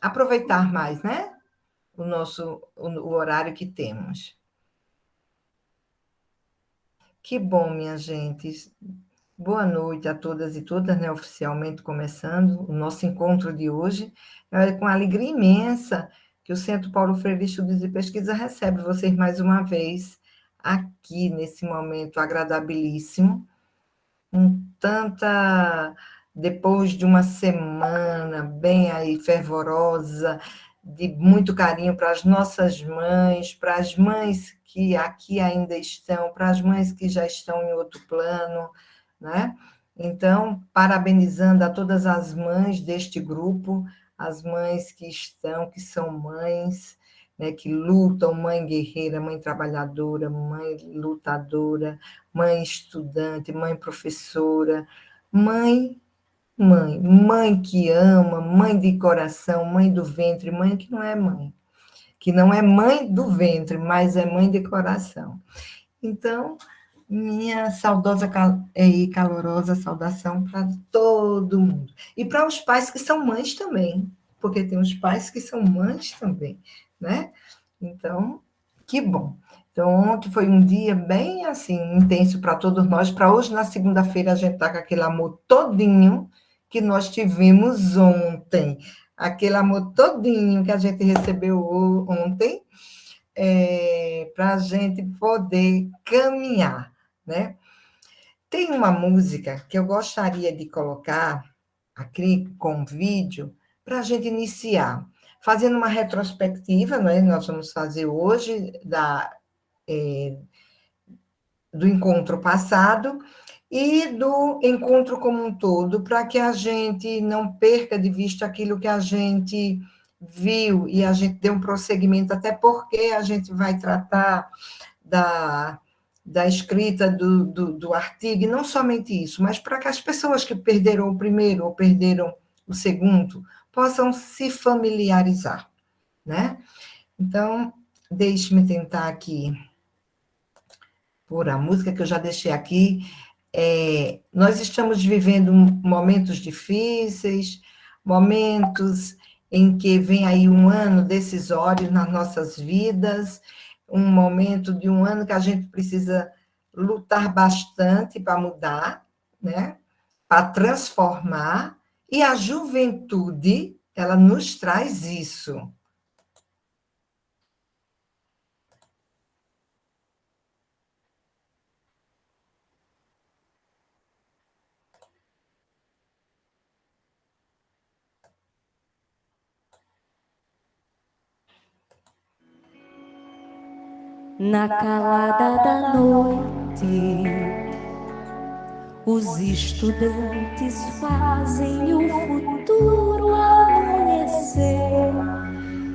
aproveitar mais, né? O horário que temos. Que bom, minha gente. Boa noite a todas e todas, né? Oficialmente começando o nosso encontro de hoje. É com alegria imensa que o Centro Paulo Freire de Estudos e Pesquisa recebe vocês mais uma vez aqui nesse momento agradabilíssimo, com tanta, depois de uma semana bem aí fervorosa, de muito carinho para as nossas mães, para as mães que aqui ainda estão, para as mães que já estão em outro plano, né? Então, parabenizando a todas as mães deste grupo, as mães que estão, que são mães, né, que lutam, mãe guerreira, mãe trabalhadora, mãe lutadora, mãe estudante, mãe professora, mãe que ama, mãe de coração, mãe do ventre, mãe que não é mãe do ventre, mas é mãe de coração. Então, minha saudosa e calorosa saudação para todo mundo. E para os pais que são mães também, porque tem os pais que são mães também, né? Então, que bom. Então, ontem foi um dia bem, assim, intenso para todos nós. Para hoje, na segunda-feira, a gente está com aquele amor todinho que nós tivemos ontem. Aquele amor todinho que a gente recebeu ontem, para a gente poder caminhar, né? Tem uma música que eu gostaria de colocar aqui com vídeo para a gente iniciar, fazendo uma retrospectiva, né? Nós vamos fazer hoje do encontro passado e do encontro como um todo, para que a gente não perca de vista aquilo que a gente viu e a gente dê um prosseguimento, até porque a gente vai tratar da escrita do artigo, e não somente isso, mas para que as pessoas que perderam o primeiro ou perderam o segundo possam se familiarizar, né? Então, deixe-me tentar aqui por a música que eu já deixei aqui. Nós estamos vivendo momentos difíceis, momentos em que vem aí um ano decisório nas nossas vidas, um momento de um ano que a gente precisa lutar bastante para mudar, né? Para transformar, e a juventude, ela nos traz isso. Na calada da noite, os estudantes fazem o futuro amanhecer.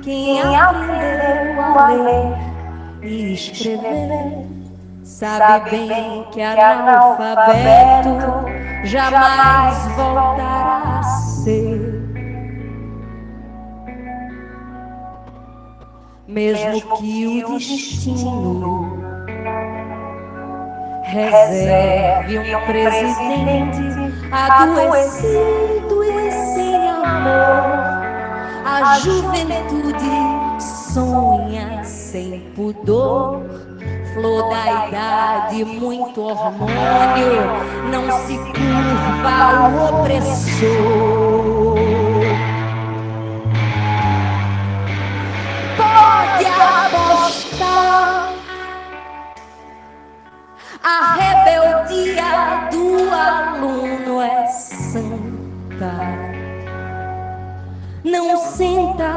Quem aprendeu a ler e escrever sabe bem que analfabeto jamais voltará a ser. Mesmo que o destino reserve um presidente adoecido e sem amor, a juventude sonha sem pudor. Flor da idade, muito hormônio, não se curva ao opressor. Pode apostar, a rebeldia do aluno é santa. Não senta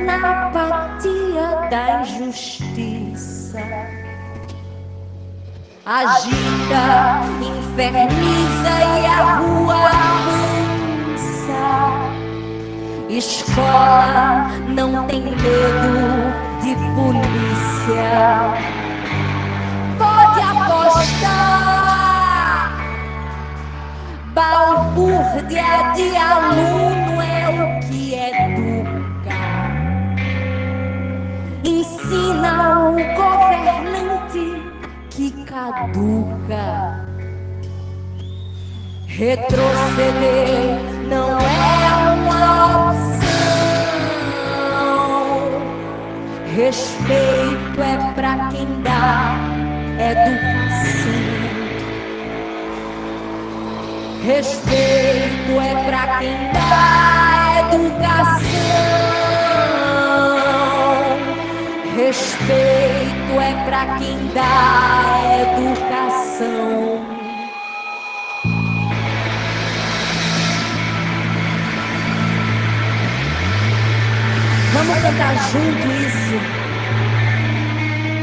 na apatia da injustiça. Agita, inferniza e a rua avança. Escola não tem medo de polícia. Pode apostar, balbúrdia de aluno é o que educa. Ensina o governante que caduca. Retroceder não é uma opção. Respeito é pra quem dá educação. Respeito é pra quem dá educação. Respeito é pra quem dá educação. Vamos cantar junto isso.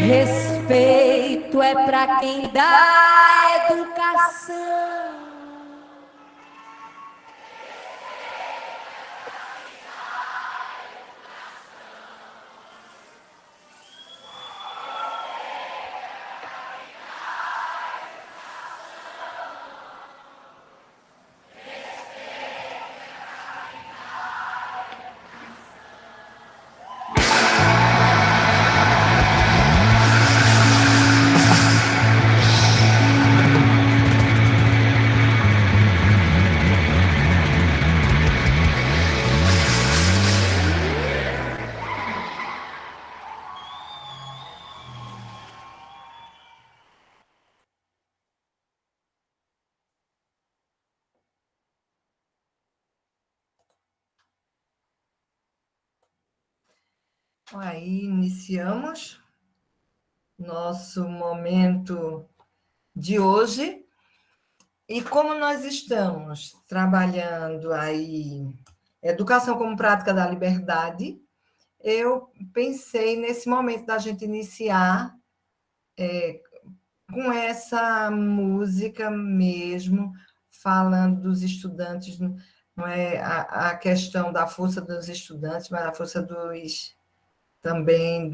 Respeito é pra quem dá educação. Aí iniciamos nosso momento de hoje. E como nós estamos trabalhando aí educação como prática da liberdade, eu pensei nesse momento da gente iniciar com essa música mesmo, falando dos estudantes, não é a questão da força dos estudantes, mas a força também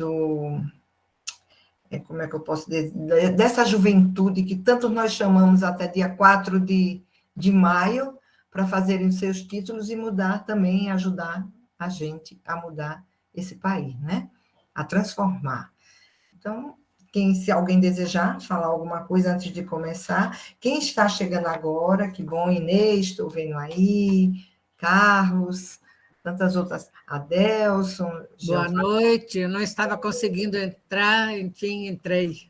como é que eu posso dizer, dessa juventude que tanto nós chamamos até dia 4 de maio, para fazerem seus títulos e mudar também, ajudar a gente a mudar esse país, né? A transformar. Então, se alguém desejar falar alguma coisa antes de começar, quem está chegando agora, que bom, Inês, estou vendo aí, Carlos, tantas outras, Adelson. Boa noite, eu não estava conseguindo entrar, enfim, entrei.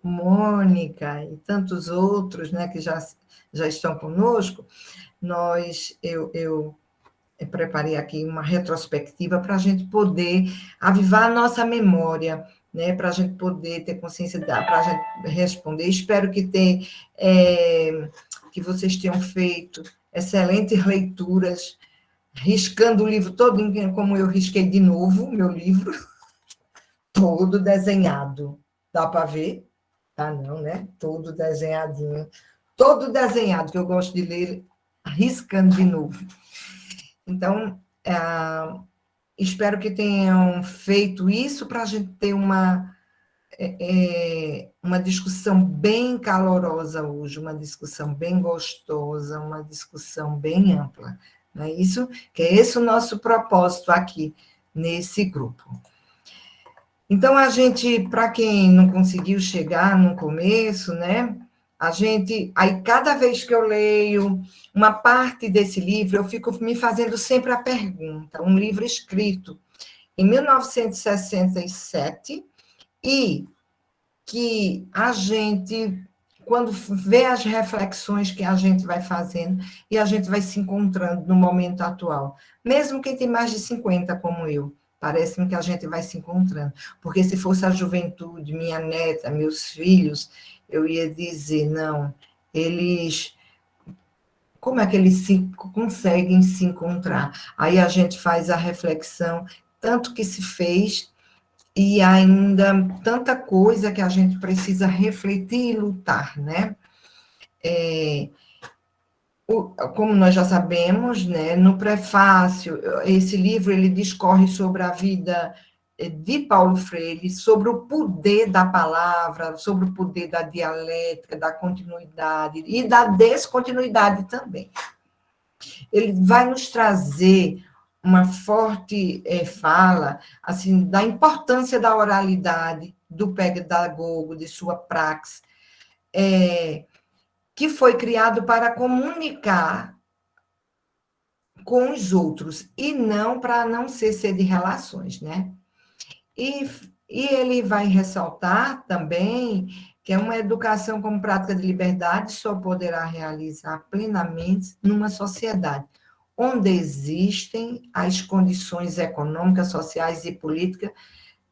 Mônica e tantos outros, né, que já estão conosco, eu preparei aqui uma retrospectiva para a gente poder avivar a nossa memória, né, para a gente poder ter consciência, para a gente responder. Espero que que vocês tenham feito excelentes leituras, riscando o livro todo, como eu risquei de novo, meu livro, todo desenhado. Dá para ver? Ah, não, né? Todo desenhadinho. Todo desenhado, que eu gosto de ler, riscando de novo. Então, espero que tenham feito isso para a gente ter uma discussão bem calorosa hoje, uma discussão bem gostosa, uma discussão bem ampla. Não é isso? Que é esse o nosso propósito aqui, nesse grupo. Então, para quem não conseguiu chegar no começo, né? Aí cada vez que eu leio uma parte desse livro, eu fico me fazendo sempre a pergunta, um livro escrito em 1967, e que a gente, quando vê as reflexões que a gente vai fazendo, e a gente vai se encontrando no momento atual, mesmo quem tem mais de 50, como eu, parece-me que a gente vai se encontrando, porque se fosse a juventude, minha neta, meus filhos, eu ia dizer, não, como é que eles conseguem se encontrar? Aí a gente faz a reflexão, tanto que se fez, e ainda tanta coisa que a gente precisa refletir e lutar, né? Como nós já sabemos, né, no prefácio, esse livro ele discorre sobre a vida de Paulo Freire, sobre o poder da palavra, sobre o poder da dialética, da continuidade e da descontinuidade também. Ele vai nos trazer uma forte fala assim, da importância da oralidade, do pedagogo, de sua praxe, que foi criado para comunicar com os outros, e não para não ser de relações, né? E, e ele vai ressaltar também que é uma educação como prática de liberdade só poderá realizar plenamente numa sociedade onde existem as condições econômicas, sociais e políticas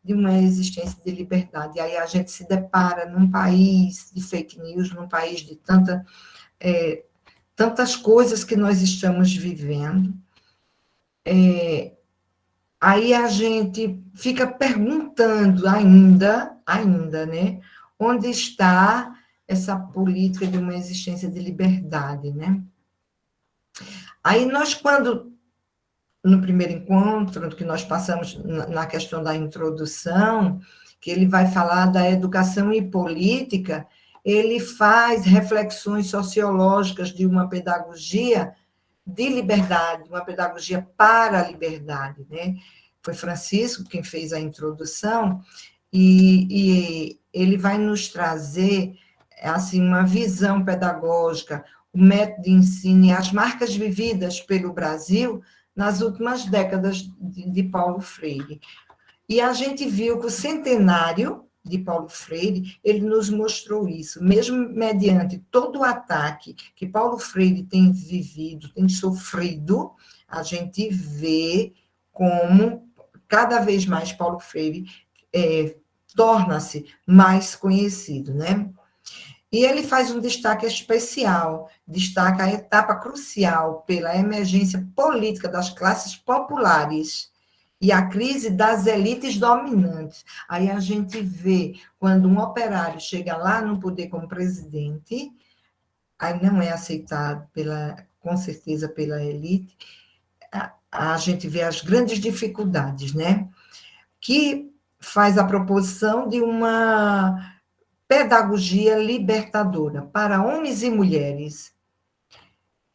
de uma existência de liberdade. E aí a gente se depara num país de fake news, num país de tantas coisas que nós estamos vivendo. Aí a gente fica perguntando ainda, né? Onde está essa política de uma existência de liberdade, né? Aí nós, quando, no primeiro encontro, que nós passamos na questão da introdução, que ele vai falar da educação e política, ele faz reflexões sociológicas de uma pedagogia de liberdade, uma pedagogia para a liberdade, né? Foi Francisco quem fez a introdução, e ele vai nos trazer assim, uma visão pedagógica, o método de ensino e as marcas vividas pelo Brasil nas últimas décadas de Paulo Freire. E a gente viu que o centenário de Paulo Freire, ele nos mostrou isso, mesmo mediante todo o ataque que Paulo Freire tem vivido, tem sofrido, a gente vê como cada vez mais Paulo Freire torna-se mais conhecido, né? E ele faz um destaque especial, destaca a etapa crucial pela emergência política das classes populares e a crise das elites dominantes. Aí a gente vê, quando um operário chega lá no poder como presidente, aí não é aceitado, com certeza, pela elite, a gente vê as grandes dificuldades, né? Que faz a proposição de uma pedagogia libertadora para homens e mulheres,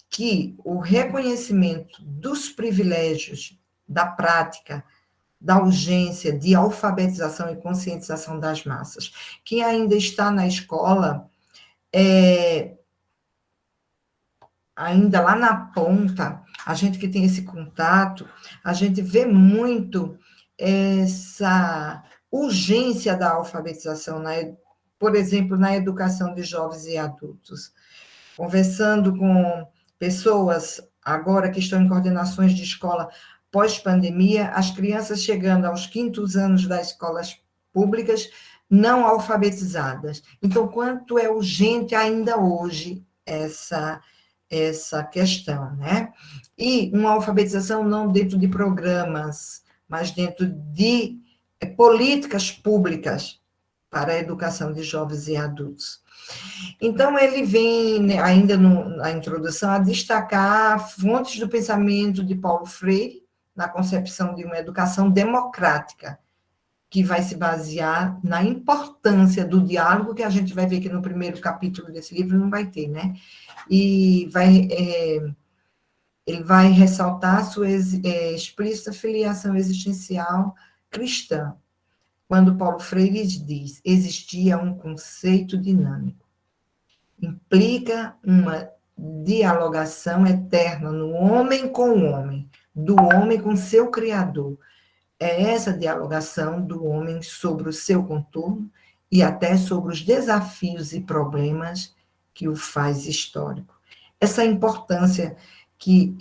que o reconhecimento dos privilégios da prática, da urgência de alfabetização e conscientização das massas. Quem ainda está na escola, ainda lá na ponta, a gente que tem esse contato, a gente vê essa urgência da alfabetização, por exemplo, na educação de jovens e adultos. Conversando com pessoas agora que estão em coordenações de escola pós-pandemia, as crianças chegando aos 5º anos das escolas públicas não alfabetizadas. Então, quanto é urgente ainda hoje essa questão, né? E uma alfabetização não dentro de programas, mas dentro de políticas públicas para a educação de jovens e adultos. Então, ele vem, ainda na introdução, a destacar fontes do pensamento de Paulo Freire na concepção de uma educação democrática, que vai se basear na importância do diálogo, que a gente vai ver que no primeiro capítulo desse livro não vai ter, né? E ele vai ressaltar a sua explícita filiação existencial cristã, quando Paulo Freire diz: existia um conceito dinâmico, implica uma dialogação eterna no homem com o homem, do homem com seu Criador. É essa dialogação do homem sobre o seu contorno e até sobre os desafios e problemas que o faz histórico. Essa importância que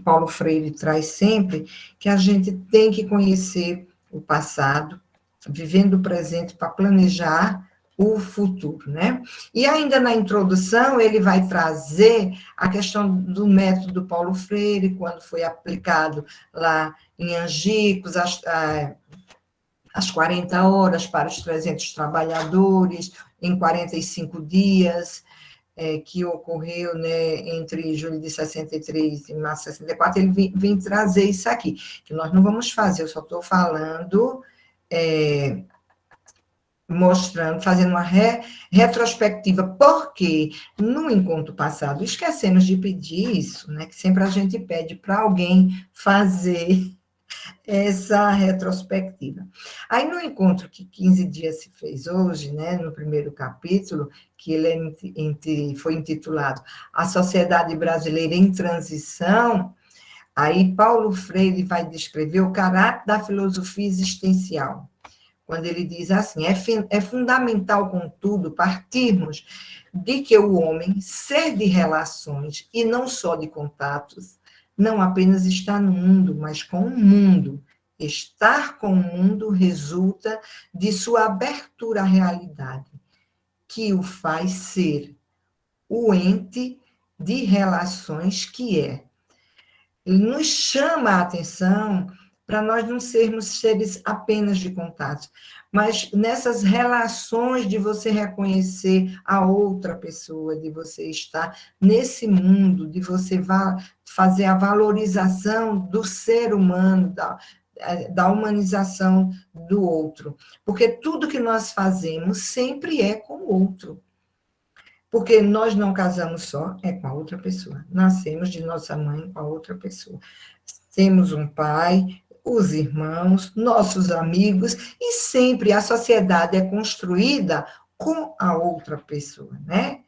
Paulo Freire traz sempre, que a gente tem que conhecer o passado, vivendo o presente para planejar o futuro, né? E ainda na introdução, ele vai trazer a questão do método do Paulo Freire, quando foi aplicado lá em Angicos, as 40 horas para os 300 trabalhadores, em 45 dias, que ocorreu, né, entre julho de 63 e março de 64, ele vem trazer isso aqui, que nós não vamos fazer, eu só estou falando, mostrando, fazendo uma retrospectiva, porque no encontro passado esquecemos de pedir isso, né, que sempre a gente pede para alguém fazer essa retrospectiva. Aí, no encontro que 15 dias se fez hoje, né, no primeiro capítulo, que ele foi intitulado A Sociedade Brasileira em Transição, Aí Paulo Freire vai descrever o caráter da filosofia existencial, quando ele diz assim: é fundamental, contudo, partirmos de que o homem, ser de relações e não só de contatos, não apenas está no mundo, mas com o mundo. Estar com o mundo resulta de sua abertura à realidade, que o faz ser o ente de relações que é. Ele nos chama a atenção para nós não sermos seres apenas de contato, mas nessas relações de você reconhecer a outra pessoa, de você estar nesse mundo, de você fazer a valorização do ser humano, da humanização do outro. Porque tudo que nós fazemos sempre é com o outro. Porque nós não casamos só, é com a outra pessoa. Nascemos de nossa mãe com a outra pessoa. Temos um pai, os irmãos, nossos amigos, e sempre a sociedade é construída com a outra pessoa, né?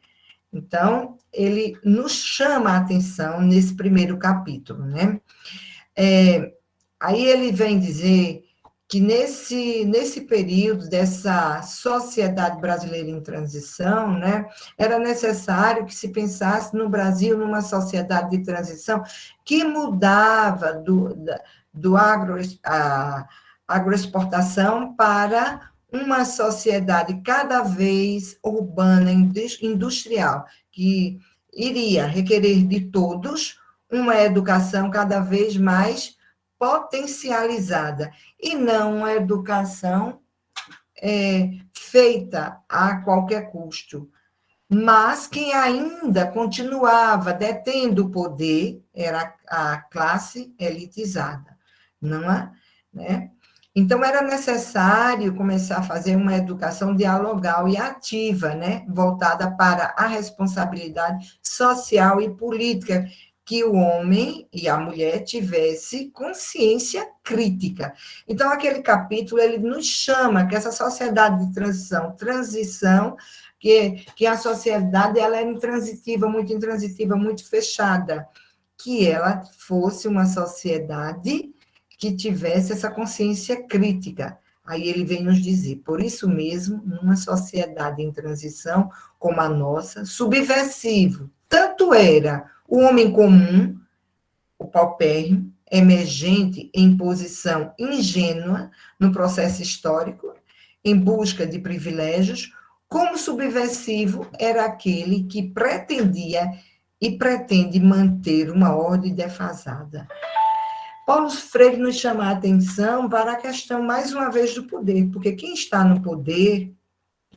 Então, ele nos chama a atenção nesse primeiro capítulo, né? Aí ele vem dizer que nesse período dessa sociedade brasileira em transição, né, era necessário que se pensasse no Brasil numa sociedade de transição que mudava do agroexportação para uma sociedade cada vez urbana, industrial, que iria requerer de todos uma educação cada vez mais potencializada, e não uma educação feita a qualquer custo. Mas quem ainda continuava detendo o poder era a classe elitizada, não é? Né? Então, era necessário começar a fazer uma educação dialogal e ativa, né? Voltada para a responsabilidade social e política, que o homem e a mulher tivesse consciência crítica. Então, aquele capítulo, ele nos chama que essa sociedade de transição, que a sociedade ela é intransitiva, muito fechada, que ela fosse uma sociedade que tivesse essa consciência crítica. Aí ele vem nos dizer, por isso mesmo, numa sociedade em transição como a nossa, subversivo, tanto era o homem comum, o paupérrimo, emergente em posição ingênua no processo histórico, em busca de privilégios, como subversivo era aquele que pretendia e pretende manter uma ordem defasada. Paulo Freire nos chama a atenção para a questão, mais uma vez, do poder, porque quem está no poder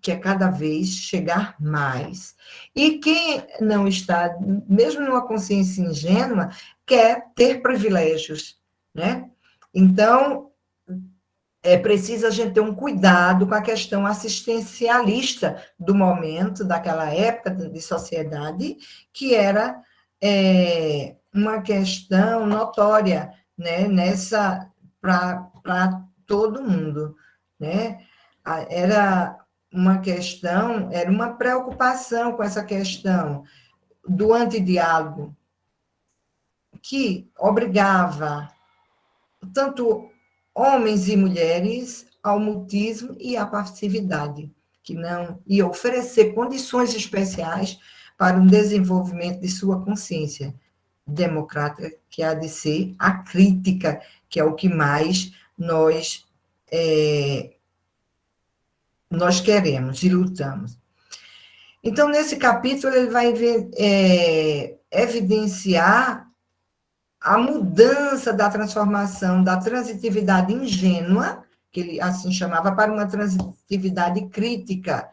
quer cada vez chegar mais. E quem não está, mesmo numa consciência ingênua, quer ter privilégios, né? Então, é preciso a gente ter um cuidado com a questão assistencialista do momento, daquela época de sociedade, que era uma questão notória, né, para todo mundo, né? Era uma questão, era uma preocupação com essa questão do antidiálogo, que obrigava tanto homens e mulheres ao mutismo e à passividade, que não ia oferecer condições especiais para o desenvolvimento de sua consciência democrática, que há de ser a crítica, que é o que mais nós queremos e lutamos. Então, nesse capítulo, ele vai evidenciar a mudança da transformação da transitividade ingênua, que ele assim chamava, para uma transitividade crítica,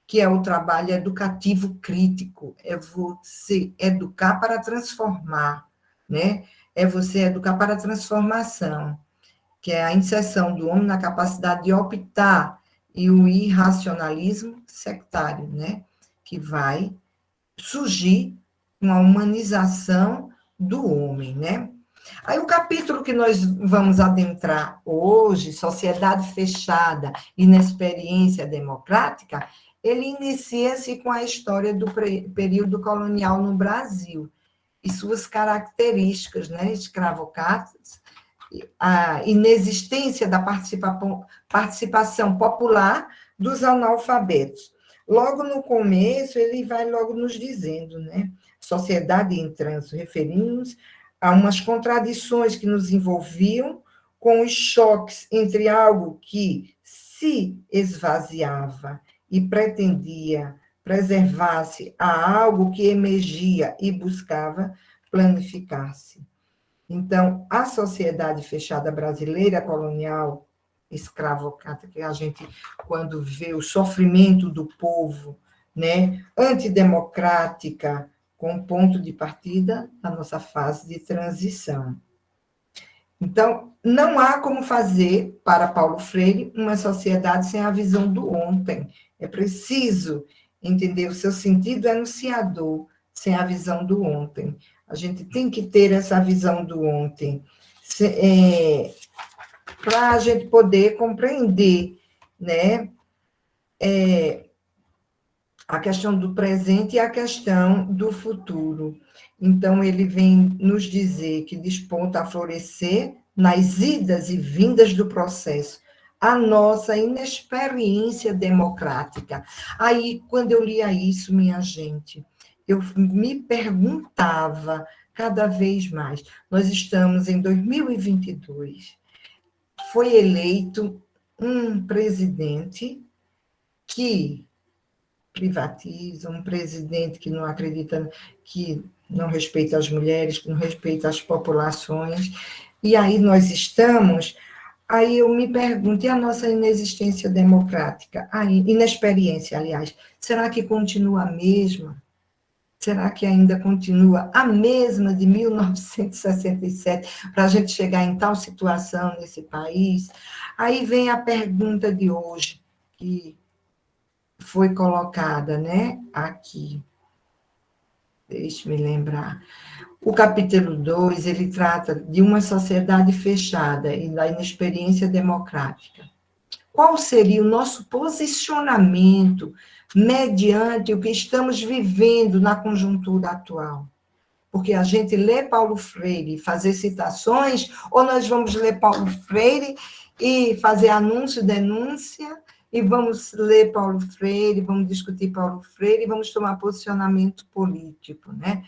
que é o trabalho educativo crítico, é você educar para transformar, né? É você educar para a transformação, que é a inserção do homem na capacidade de optar, e o irracionalismo sectário, né? Que vai surgir uma humanização do homem, né? Aí o capítulo que nós vamos adentrar hoje, Sociedade Fechada, Inexperiência Democrática, ele inicia-se com a história do período colonial no Brasil. e suas características, né, escravocatas, a inexistência da participação popular dos analfabetos. Logo no começo, ele vai logo nos dizendo, né? Sociedade em trânsito, referimos a umas contradições que nos envolviam com os choques entre algo que se esvaziava e pretendia preservar-se a algo que emergia e buscava planificar-se. Então, a sociedade fechada brasileira colonial, escravocrata, que a gente, quando vê o sofrimento do povo, né, antidemocrática, com ponto de partida na nossa fase de transição. Então, não há como fazer, para Paulo Freire, uma sociedade sem a visão do ontem. É preciso entender o seu sentido enunciador, sem a visão do ontem. A gente tem que ter essa visão do ontem, para a gente poder compreender, né, a questão do presente e a questão do futuro. Então, ele vem nos dizer que desponta a florescer nas idas e vindas do processo a nossa inexperiência democrática. Aí, quando eu lia isso, minha gente, eu me perguntava cada vez mais. Nós estamos em 2022. Foi eleito um presidente que privatiza, um presidente que não acredita, que não respeita as mulheres, que não respeita as populações. E aí nós estamos... Aí eu me pergunto, e a nossa inexistência democrática? A inexperiência, aliás, será que continua a mesma? Será que ainda continua a mesma de 1967, para a gente chegar em tal situação nesse país? Aí vem a pergunta de hoje, que foi colocada, né, aqui. Deixe-me lembrar. O capítulo 2, ele trata de uma sociedade fechada e da inexperiência democrática. Qual seria o nosso posicionamento mediante o que estamos vivendo na conjuntura atual? Porque a gente lê Paulo Freire e fazer citações, ou nós vamos ler Paulo Freire e fazer anúncio, denúncia, e vamos ler Paulo Freire, vamos discutir Paulo Freire e vamos tomar posicionamento político, né?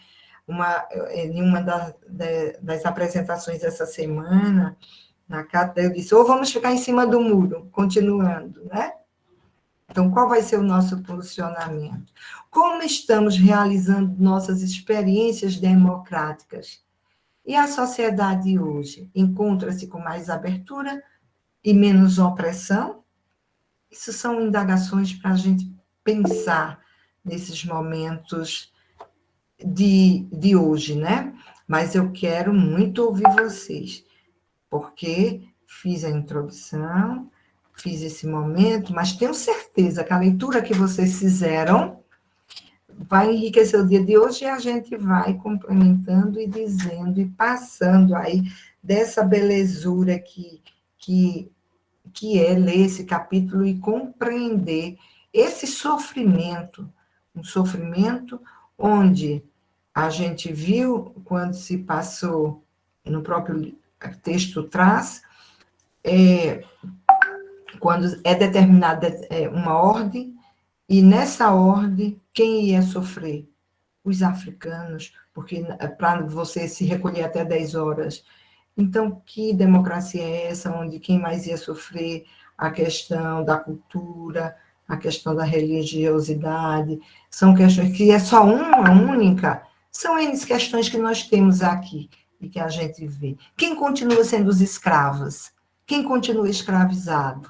Em uma das apresentações dessa semana, na cátedra, eu disse, ou vamos ficar em cima do muro, continuando, né? Então, qual vai ser o nosso posicionamento? Como estamos realizando nossas experiências democráticas? E a sociedade hoje encontra-se com mais abertura e menos opressão? Isso são indagações para a gente pensar nesses momentos de hoje, né? Mas eu quero muito ouvir vocês, porque fiz a introdução, fiz esse momento, mas tenho certeza que a leitura que vocês fizeram vai enriquecer o dia de hoje e a gente vai complementando e dizendo e passando aí dessa belezura que é ler esse capítulo e compreender esse sofrimento, um sofrimento onde a gente viu, quando se passou, no próprio texto traz, quando é determinada uma ordem, e nessa ordem, quem ia sofrer? Os africanos, porque para você se recolher até 10 horas. Então, que democracia é essa, onde quem mais ia sofrer? A questão da cultura, a questão da religiosidade, são questões que é só uma única, são N questões que nós temos aqui e que a gente vê. Quem continua sendo os escravos? Quem continua escravizado?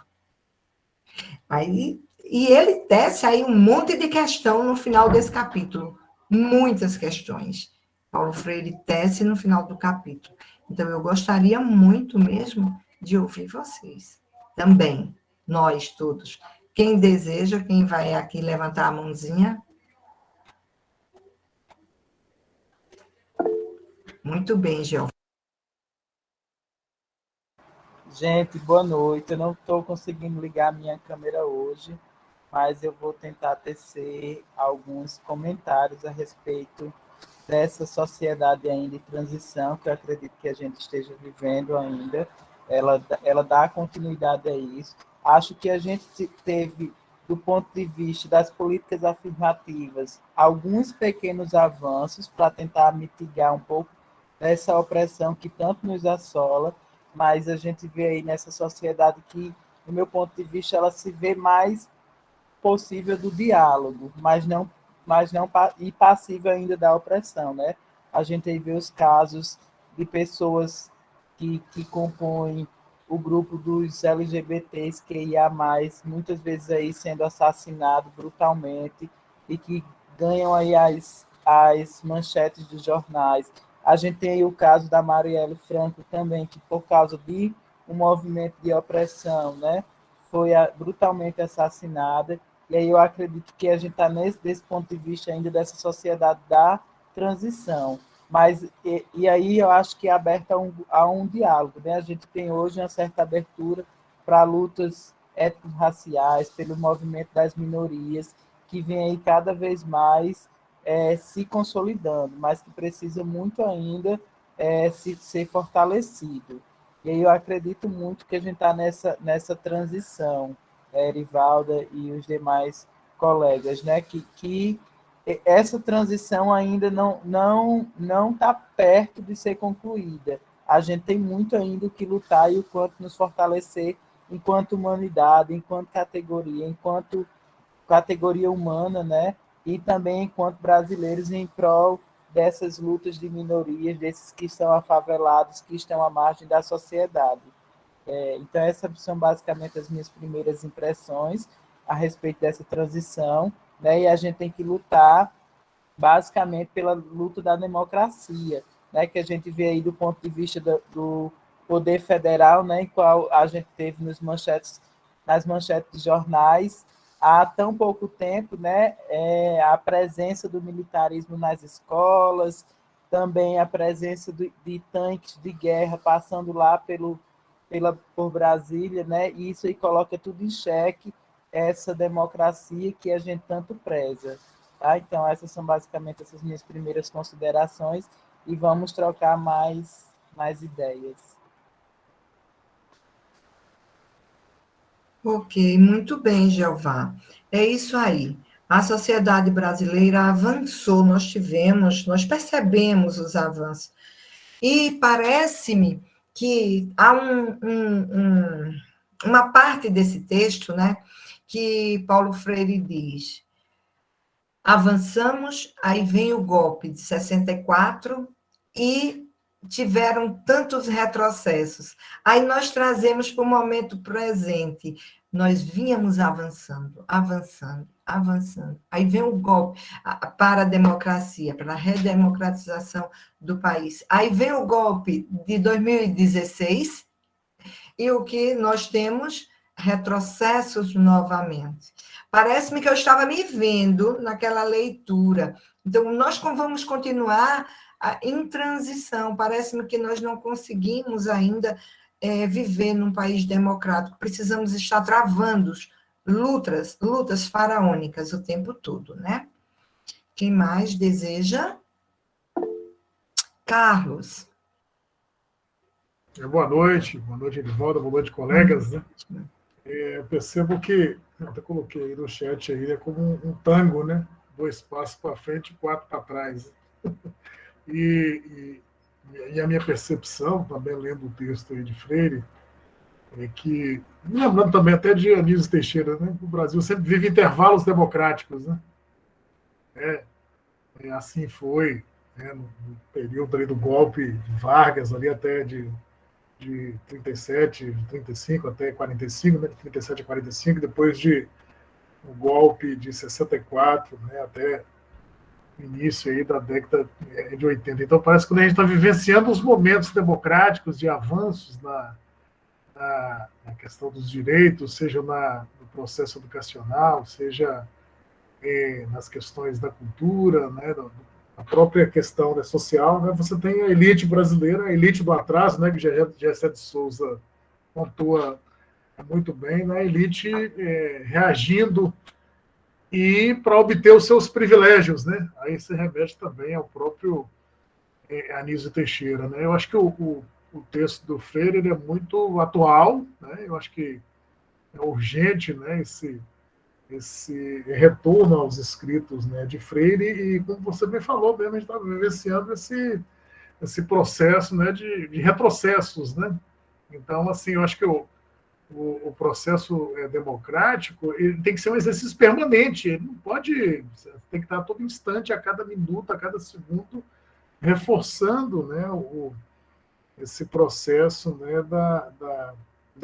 Aí, e ele tece aí um monte de questão no final desse capítulo, muitas questões. Paulo Freire tece no final do capítulo. Então, eu gostaria muito mesmo de ouvir vocês. Também, nós todos. Quem deseja, quem vai aqui levantar a mãozinha? Muito bem, Gel. Gente, boa noite. Eu não estou conseguindo ligar a minha câmera hoje, mas eu vou tentar tecer alguns comentários a respeito dessa sociedade ainda em transição, que eu acredito que a gente esteja vivendo ainda, ela dá continuidade a isso. Acho que a gente teve, do ponto de vista das políticas afirmativas, alguns pequenos avanços para tentar mitigar um pouco dessa opressão que tanto nos assola, mas a gente vê aí nessa sociedade que, do meu ponto de vista, ela se vê mais possível do diálogo, mas não e passível ainda da opressão, né? A gente aí vê os casos de pessoas que compõem o grupo dos LGBTs que ia mais, muitas vezes aí sendo assassinado brutalmente e que ganham aí as manchetes dos jornais. A gente tem aí o caso da Marielle Franco também, que por causa de um movimento de opressão, né, foi brutalmente assassinada. E aí eu acredito que a gente está desse ponto de vista ainda dessa sociedade da transição. Mas, e aí eu acho que é aberta a um diálogo. Né? A gente tem hoje uma certa abertura para lutas étnico-raciais, pelo movimento das minorias, que vem aí cada vez mais se consolidando, mas que precisa muito ainda ser fortalecido. E aí eu acredito muito que a gente está nessa transição, Erivalda e os demais colegas, né? Que essa transição ainda não está perto de ser concluída. A gente tem muito ainda o que lutar e o quanto nos fortalecer enquanto humanidade, enquanto categoria humana, né? E também enquanto brasileiros em prol dessas lutas de minorias, desses que estão afavelados, que estão à margem da sociedade. Então, essas são basicamente as minhas primeiras impressões a respeito dessa transição, né? E a gente tem que lutar basicamente pela luta da democracia, né? Que a gente vê aí do ponto de vista do poder federal, né? Em qual a gente teve nas manchetes de jornais há tão pouco tempo, né? A presença do militarismo nas escolas, também a presença de tanques de guerra passando lá por Brasília, né? E isso aí coloca tudo em xeque, essa democracia que a gente tanto preza. Tá? Então, essas são basicamente essas minhas primeiras considerações e vamos trocar mais ideias. Ok, muito bem, Jeová. É isso aí. A sociedade brasileira avançou, nós percebemos os avanços. E parece-me que há uma parte desse texto, né, que Paulo Freire diz: avançamos, aí vem o golpe de 64 e tiveram tantos retrocessos. Aí nós trazemos para o momento presente. Nós vínhamos avançando, avançando, avançando. Aí vem o golpe para a democracia, para a redemocratização do país. Aí vem o golpe de 2016 e o que nós temos? Retrocessos novamente. Parece-me que eu estava me vendo naquela leitura. Então, nós vamos continuar em transição. Parece-me que nós não conseguimos ainda viver num país democrático. Precisamos estar travando lutas faraônicas o tempo todo, né? Quem mais deseja? Carlos. Boa noite, Edivaldo, boa noite, colegas. Né? Eu percebo que, eu até coloquei aí no chat, aí, é como um tango, né? 2 passos para frente e 4 para trás. E a minha percepção, também lendo o texto aí de Freire, é que, me lembrando também até de Anísio Teixeira, né? O Brasil sempre vive intervalos democráticos, né? Assim foi, né? No período ali do golpe de Vargas, ali até de 37, de 35 até 45, né, de 37 a 45, depois de o golpe de 64, né, até o início aí da década de 80. Então, parece que a gente está vivenciando os momentos democráticos de avanços na questão dos direitos, seja no processo educacional, seja nas questões da cultura, né, a própria questão social, né? Você tem a elite brasileira, a elite do atraso, né? Que Gessé de Souza pontua muito bem, né? A elite reagindo e para obter os seus privilégios, né? Aí se remete também ao próprio Anísio Teixeira, né? Eu acho que o texto do Freire ele é muito atual, né? Eu acho que é urgente, né? Esse retorno aos escritos, né, de Freire, e como você bem falou, mesmo, a gente está vivenciando esse processo, né, de retrocessos, né? Então, assim, eu acho que o processo democrático ele tem que ser um exercício permanente, ele não pode, tem que estar a todo instante, a cada minuto, a cada segundo, reforçando, né, esse processo, né, da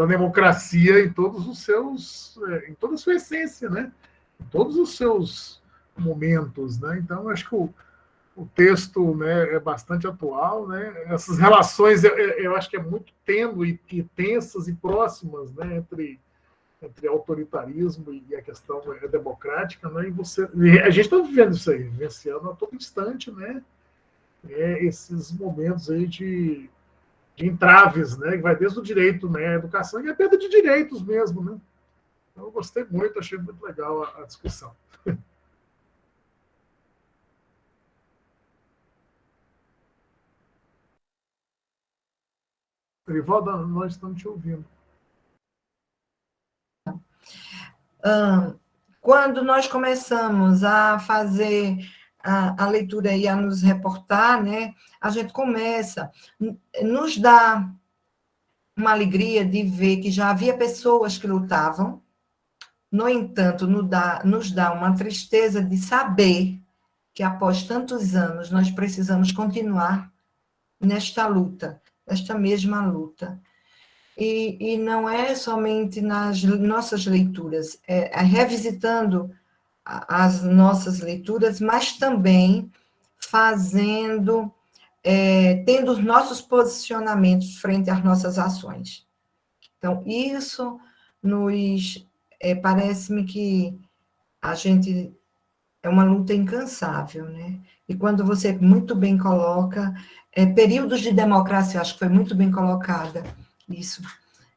democracia em todos os seus, em toda a sua essência, né? Em todos os seus momentos, né? Então, acho que o texto, né, é bastante atual, né? Essas relações, eu acho que é muito tênue e tensas e próximas, né, entre autoritarismo e a questão democrática, né? E a gente está vivendo isso aí, vivenciando a todo instante, né? Esses momentos aí de entraves, né, que vai desde o direito, né, à educação e a perda de direitos mesmo, né. Então, eu gostei muito, achei muito legal a discussão. Erivaldo, nós estamos te ouvindo. Quando nós começamos a fazer a leitura e a nos reportar, né, a gente começa, nos dá uma alegria de ver que já havia pessoas que lutavam, no entanto, nos dá uma tristeza de saber que após tantos anos nós precisamos continuar nesta luta, nesta mesma luta. E não é somente nas nossas leituras, é revisitando as nossas leituras, mas também fazendo, tendo os nossos posicionamentos frente às nossas ações. Então, isso nos parece-me que a gente é uma luta incansável, né? E quando você muito bem coloca, períodos de democracia, acho que foi muito bem colocada isso,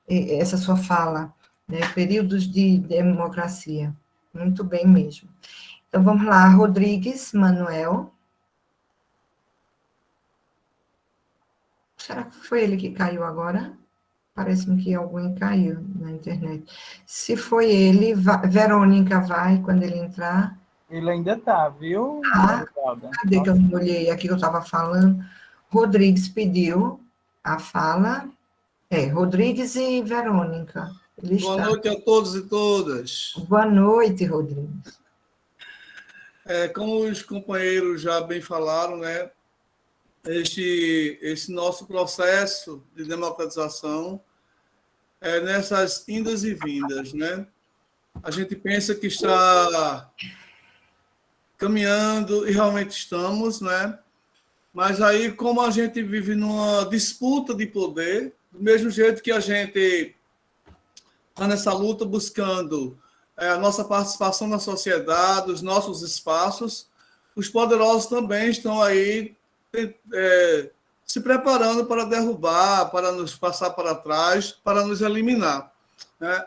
essa sua fala, né? Períodos de democracia, muito bem mesmo. Então, vamos lá, Rodrigues Manuel. Será que foi ele que caiu agora? Parece-me que alguém caiu na internet. Se foi ele, Verônica vai, quando ele entrar. Ele ainda está, viu? Cadê que eu não olhei aqui que eu estava falando? Rodrigues pediu a fala. Rodrigues e Verônica. Boa noite a todos e todas. Boa noite, Rodrigues. Como os companheiros já bem falaram, né? Esse nosso processo de democratização nessas indas e vindas, né? A gente pensa que está caminhando, e realmente estamos, né? Mas aí, como a gente vive numa disputa de poder, do mesmo jeito que a gente está nessa luta buscando a nossa participação na sociedade, os nossos espaços, os poderosos também estão aí se preparando para derrubar, para nos passar para trás, para nos eliminar.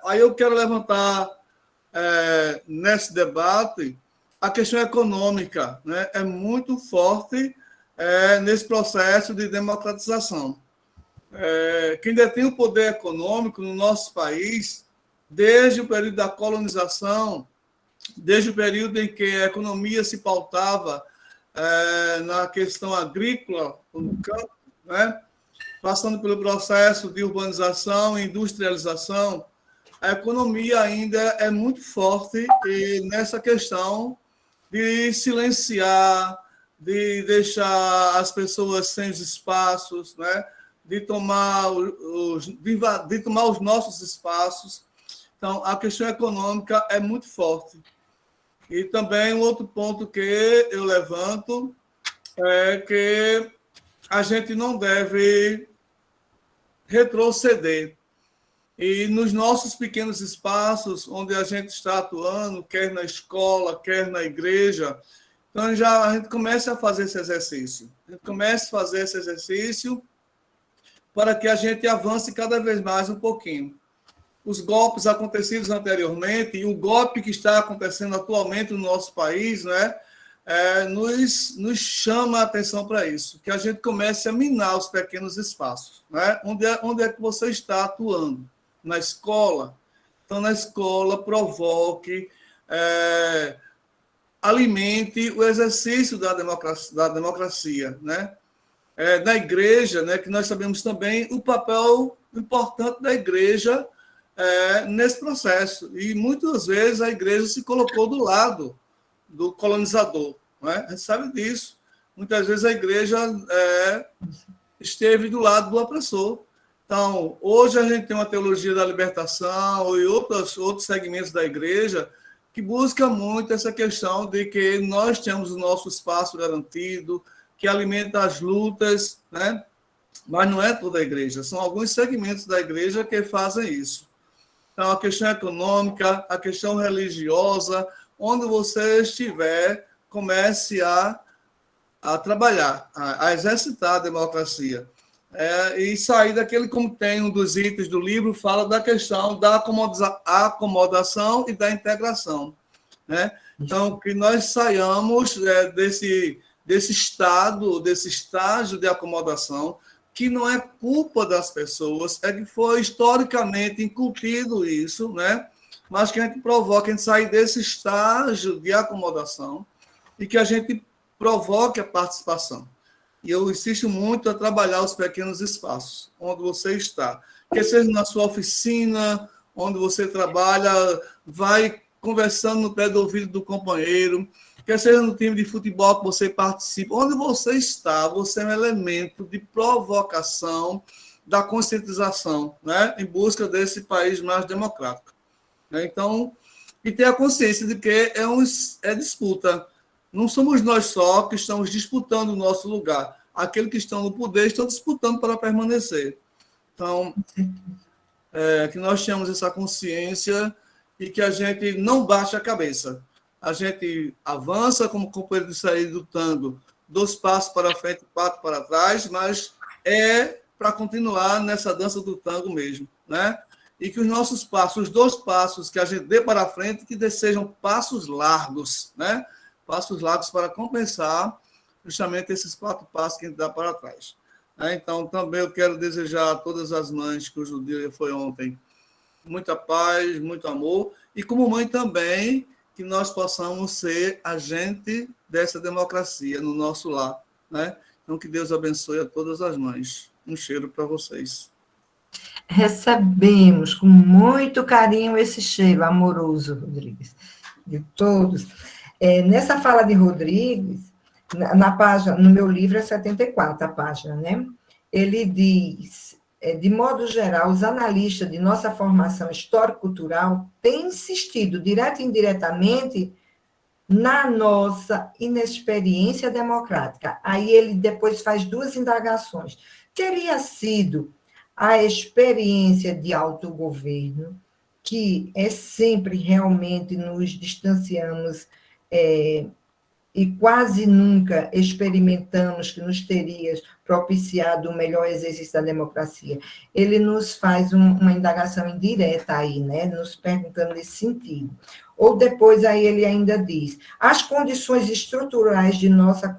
Aí eu quero levantar nesse debate a questão econômica, né? É muito forte nesse processo de democratização. Quem detém o poder econômico no nosso país, desde o período da colonização, desde o período em que a economia se pautava na questão agrícola, no campo, né? Passando pelo processo de urbanização e industrialização, a economia ainda é muito forte nessa questão de silenciar, de deixar as pessoas sem os espaços, né? de tomar os nossos espaços. Então, a questão econômica é muito forte. E também um outro ponto que eu levanto é que a gente não deve retroceder. E nos nossos pequenos espaços, onde a gente está atuando, quer na escola, quer na igreja, então a gente começa a fazer esse exercício. A gente começa a fazer esse exercício para que a gente avance cada vez mais um pouquinho. os golpes acontecidos anteriormente e o golpe que está acontecendo atualmente no nosso país, né, nos chama a atenção para isso, que a gente comece a minar os pequenos espaços. Né? Onde é que você está atuando? Na escola? Então, na escola, provoque, alimente o exercício da democracia, né? Na igreja, né, que nós sabemos também o papel importante da igreja nesse processo. E muitas vezes a igreja se colocou do lado do colonizador. Não é? A gente sabe disso. Muitas vezes a igreja esteve do lado do opressor. Então, hoje a gente tem uma teologia da libertação e outros segmentos da igreja que busca muito essa questão de que nós temos o nosso espaço garantido, que alimenta as lutas, né? Mas não é toda a igreja, são alguns segmentos da igreja que fazem isso. Então, a questão econômica, a questão religiosa, onde você estiver, comece a trabalhar, a exercitar a democracia. E sair daquele, como tem um dos itens do livro, fala da questão da acomodação e da integração. Né? Então, que nós saiamos desse estágio de acomodação, que não é culpa das pessoas, é que foi historicamente incutido isso, né? Mas que a gente provoque a gente sair desse estágio de acomodação e que a gente provoque a participação. E eu insisto muito a trabalhar os pequenos espaços, onde você está. Quer seja na sua oficina, onde você trabalha, vai conversando no pé do ouvido do companheiro, quer seja no time de futebol que você participa, onde você está, você é um elemento de provocação da conscientização, né, em busca desse país mais democrático. Então, e ter a consciência de que é disputa. Não somos nós só que estamos disputando o nosso lugar. Aqueles que estão no poder estão disputando para permanecer. Então, que nós tenhamos essa consciência e que a gente não baixe a cabeça. A gente avança, como o companheiro de saída do tango, 2 passos para frente, 4 para trás, mas é para continuar nessa dança do tango mesmo, né? E que os nossos passos, os 2 passos que a gente dê para frente, que sejam passos largos, né? Passos largos para compensar justamente esses 4 passos que a gente dá para trás. Então, também eu quero desejar a todas as mães, cujo dia foi ontem, muita paz, muito amor, e como mãe também, que nós possamos ser agente dessa democracia no nosso lar, né? Então, que Deus abençoe a todas as mães. Um cheiro para vocês. Recebemos com muito carinho esse cheiro amoroso, Rodrigues, de todos. Nessa fala de Rodrigues, na página, no meu livro é 74 a página, né? Ele diz, de modo geral, os analistas de nossa formação histórico-cultural têm insistido, direto e indiretamente, na nossa inexperiência democrática. Aí ele depois faz 2 indagações. Teria sido a experiência de autogoverno, que é sempre realmente nos distanciamos e quase nunca experimentamos que nos teria propiciado o melhor exercício da democracia. Ele nos faz uma indagação indireta aí, né? Nos perguntando nesse sentido. Ou depois aí ele ainda diz, as condições estruturais de nossa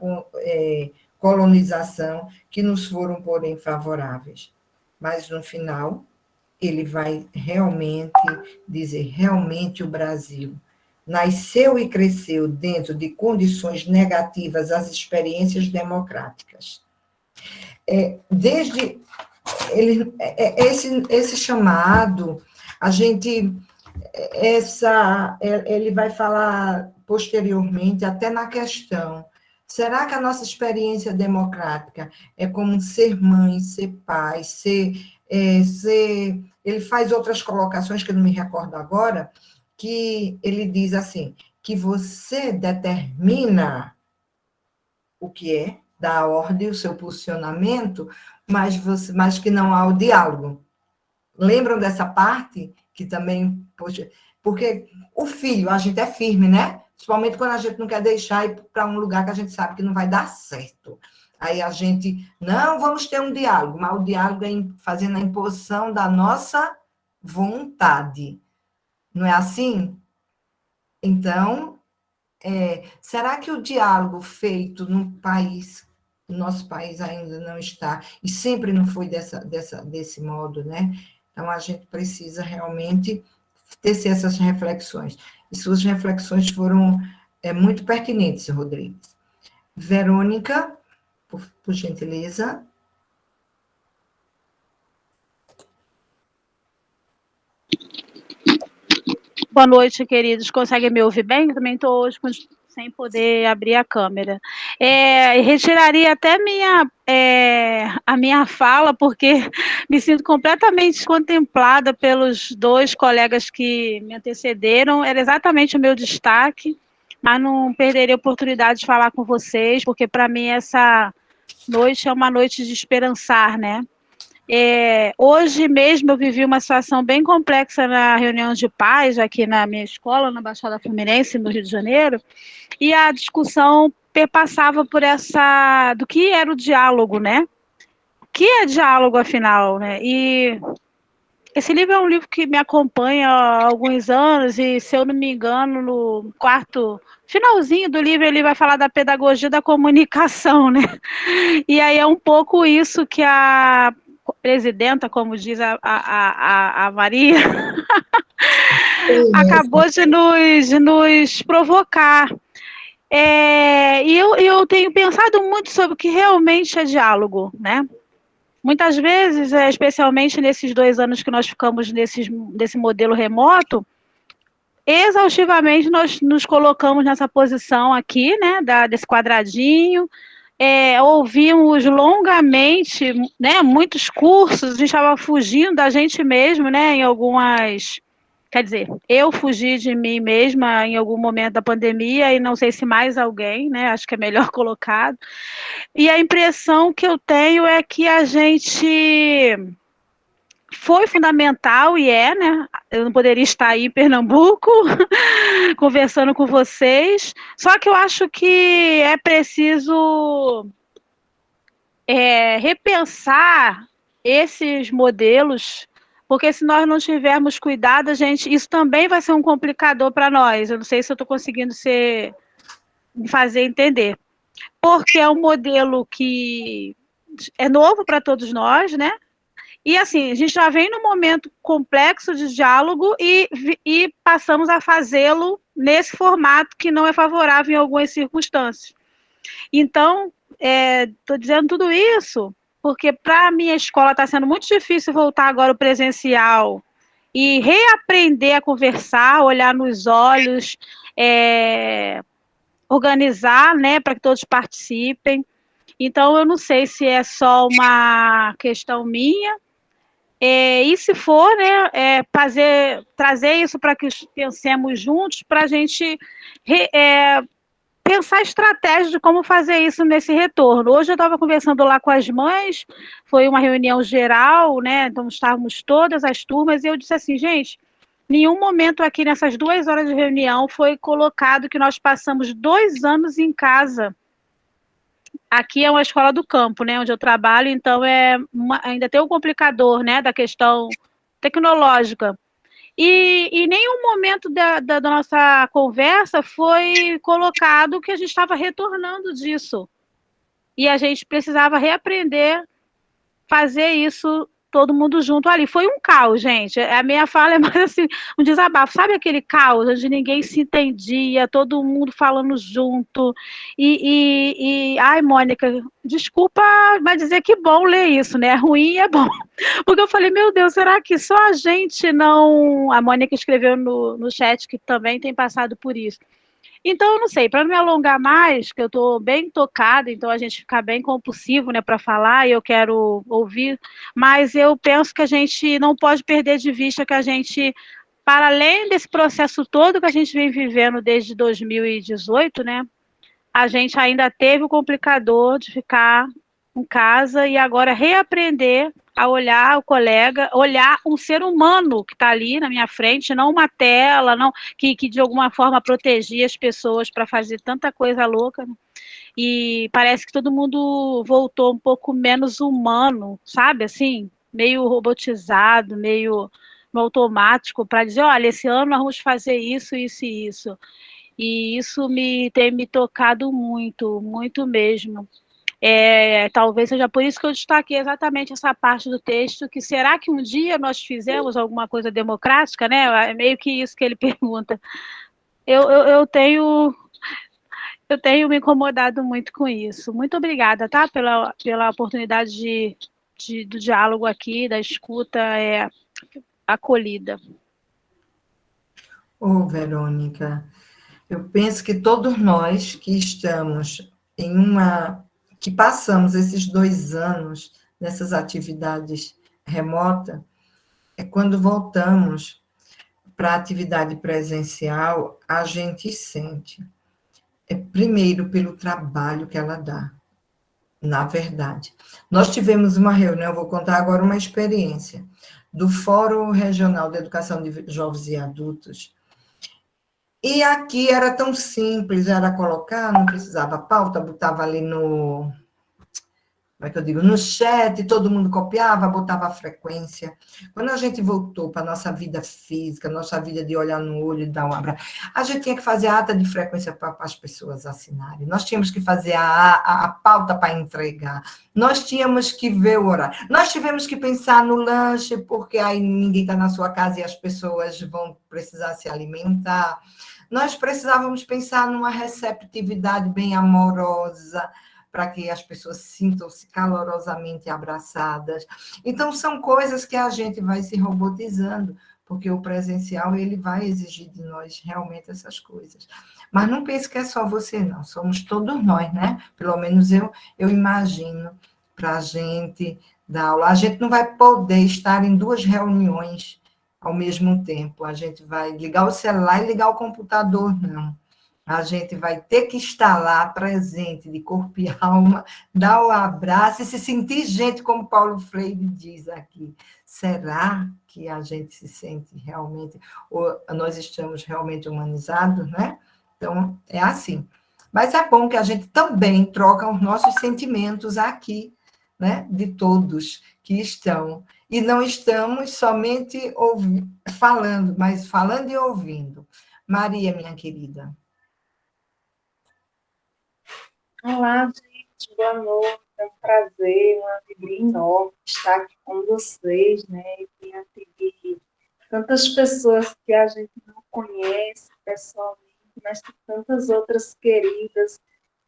colonização que nos foram, porém, favoráveis. Mas, no final, ele vai realmente dizer, realmente o Brasil nasceu e cresceu dentro de condições negativas às experiências democráticas. Desde esse chamado, a gente, ele vai falar posteriormente até na questão, será que a nossa experiência democrática é como ser mãe, ser pai, ele faz outras colocações que eu não me recordo agora, que ele diz assim, que você determina o que é, dá a ordem, o seu posicionamento, mas que não há o diálogo. Lembram dessa parte? Que também, poxa, porque o filho, a gente é firme, né? Principalmente quando a gente não quer deixar ir para um lugar que a gente sabe que não vai dar certo. Aí a gente, não, vamos ter um diálogo, mas o diálogo é fazendo a imposição da nossa vontade. Não é assim? Então, será que o diálogo feito no nosso país ainda não está, e sempre não foi desse modo, né? Então, a gente precisa realmente tecer essas reflexões. E suas reflexões foram muito pertinentes, Rodrigues. Verônica, por gentileza. Boa noite, queridos. Conseguem me ouvir bem? Eu também estou hoje sem poder abrir a câmera. Retiraria até a minha fala, porque me sinto completamente contemplada pelos dois colegas que me antecederam. Era exatamente o meu destaque, mas não perderia a oportunidade de falar com vocês, porque para mim essa noite é uma noite de esperançar, né? Hoje mesmo eu vivi uma situação bem complexa na reunião de pais aqui na minha escola, na Baixada Fluminense, no Rio de Janeiro, e a discussão perpassava por do que era o diálogo, né? O que é diálogo, afinal, né? E esse livro é um livro que me acompanha há alguns anos, e se eu não me engano, no finalzinho do livro, ele vai falar da pedagogia da comunicação, né? E aí é um pouco isso que a presidenta, como diz a Maria, acabou de nos provocar. E eu tenho pensado muito sobre o que realmente é diálogo, né? Muitas vezes, especialmente nesses 2 anos que nós ficamos desse modelo remoto, exaustivamente nós nos colocamos nessa posição aqui, né, desse quadradinho, ouvimos longamente, né, muitos cursos, a gente estava fugindo da gente mesmo, né, em algumas... Quer dizer, eu fugi de mim mesma em algum momento da pandemia, e não sei se mais alguém, né, acho que é melhor colocado. E a impressão que eu tenho é que a gente foi fundamental, e né? Eu não poderia estar aí em Pernambuco conversando com vocês, só que eu acho que é preciso repensar esses modelos, porque se nós não tivermos cuidado, isso também vai ser um complicador para nós. Eu não sei se eu estou conseguindo me fazer entender. Porque é um modelo que é novo para todos nós, né? E assim, a gente já vem num momento complexo de diálogo e passamos a fazê-lo nesse formato que não é favorável em algumas circunstâncias. Então, estou dizendo tudo isso porque para a minha escola está sendo muito difícil voltar agora o presencial e reaprender a conversar, olhar nos olhos, organizar, né, para que todos participem. Então, eu não sei se é só uma questão minha, e se for, né, trazer isso para que pensemos juntos, para a gente pensar estratégias de como fazer isso nesse retorno. Hoje eu estava conversando lá com as mães, foi uma reunião geral, né, então estávamos todas as turmas, e eu disse assim, gente, nenhum momento aqui nessas 2 horas de reunião foi colocado que nós passamos 2 anos em casa. Aqui é uma escola do campo, né, onde eu trabalho, então ainda tem um complicador, né, da questão tecnológica. E em nenhum momento da nossa conversa foi colocado que a gente estava retornando disso. E a gente precisava reaprender fazer isso todo mundo junto ali. Foi um caos, gente. A minha fala é mais assim, um desabafo. Sabe aquele caos onde ninguém se entendia, todo mundo falando junto? Ai, Mônica, desculpa, mas dizer que bom ler isso, né? É ruim e é bom. Porque eu falei, meu Deus, será que só a gente não... A Mônica escreveu no chat que também tem passado por isso. Então, eu não sei, para não me alongar mais, que eu estou bem tocada, então a gente fica bem compulsivo, né, para falar, e eu quero ouvir, mas eu penso que a gente não pode perder de vista que a gente, para além desse processo todo que a gente vem vivendo desde 2018, né, a gente ainda teve o complicador de ficar em casa e agora reaprender a olhar o colega, olhar um ser humano que está ali na minha frente, não uma tela, não que de alguma forma protegia as pessoas para fazer tanta coisa louca. E parece que todo mundo voltou um pouco menos humano, sabe? Assim, meio robotizado, meio no automático para dizer, olha, esse ano nós vamos fazer isso, isso e isso. E isso tem me tocado muito, muito mesmo. Talvez seja por isso que eu destaquei exatamente essa parte do texto, que será que um dia nós fizemos alguma coisa democrática, né? É meio que isso que ele pergunta. Eu tenho me incomodado muito com isso. Muito obrigada, tá? Pela oportunidade do diálogo aqui, da escuta acolhida. Verônica, eu penso que todos nós que estamos que passamos esses 2 anos nessas atividades remotas, quando voltamos para a atividade presencial, a gente sente, primeiro, pelo trabalho que ela dá, na verdade. Nós tivemos uma reunião, vou contar agora uma experiência, do Fórum Regional de Educação de Jovens e Adultos, e aqui era tão simples, era colocar, não precisava pauta, botava ali no chat, todo mundo copiava, botava a frequência. Quando a gente voltou para a nossa vida física, nossa vida de olhar no olho e dar um abraço, a gente tinha que fazer a ata de frequência para as pessoas assinarem, nós tínhamos que fazer a pauta para entregar, nós tínhamos que ver o horário, nós tivemos que pensar no lanche, porque aí ninguém está na sua casa e as pessoas vão precisar se alimentar, nós precisávamos pensar numa receptividade bem amorosa, para que as pessoas sintam-se calorosamente abraçadas. Então, são coisas que a gente vai se robotizando, porque o presencial ele vai exigir de nós realmente essas coisas. Mas não pense que é só você, não. Somos todos nós, né? Pelo menos eu imagino, para a gente dar aula. A gente não vai poder estar em 2 reuniões ao mesmo tempo. A gente vai ligar o celular e ligar o computador, não. A gente vai ter que estar lá, presente, de corpo e alma, dar o abraço e se sentir gente, como Paulo Freire diz aqui. Será que a gente se sente realmente, ou nós estamos realmente humanizados, né? Então, é assim. Mas é bom que a gente também troca os nossos sentimentos aqui, né? De todos que estão. E não estamos somente falando, mas falando e ouvindo. Maria, minha querida. Olá, gente, boa noite, é um prazer, uma alegria enorme estar aqui com vocês, né, diante de tantas pessoas que a gente não conhece pessoalmente, mas de tantas outras queridas,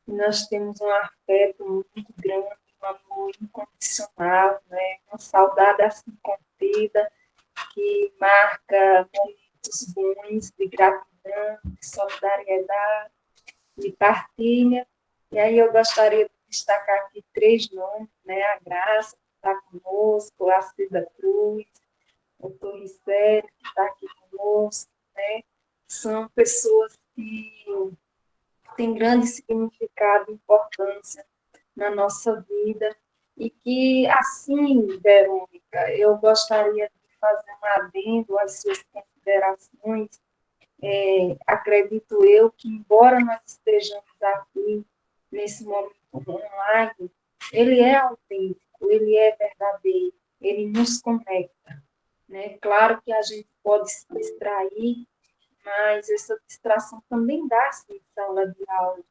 e nós temos um afeto muito grande, um amor incondicional, né, uma saudade assim contida, que marca momentos bons de gratidão, de solidariedade, de partilha. E aí eu gostaria de destacar aqui 3 nomes, né? A Graça, que está conosco, a Cida Cruz, o doutor Ricélio, que está aqui conosco, né? São pessoas que têm grande significado e importância na nossa vida e que, assim, Verônica, eu gostaria de fazer um adendo às suas considerações. Acredito eu que, embora nós estejamos aqui nesse momento online, ele é autêntico, ele é verdadeiro, ele nos conecta, né? Claro que a gente pode se distrair, mas essa distração também dá-se em sala de aula,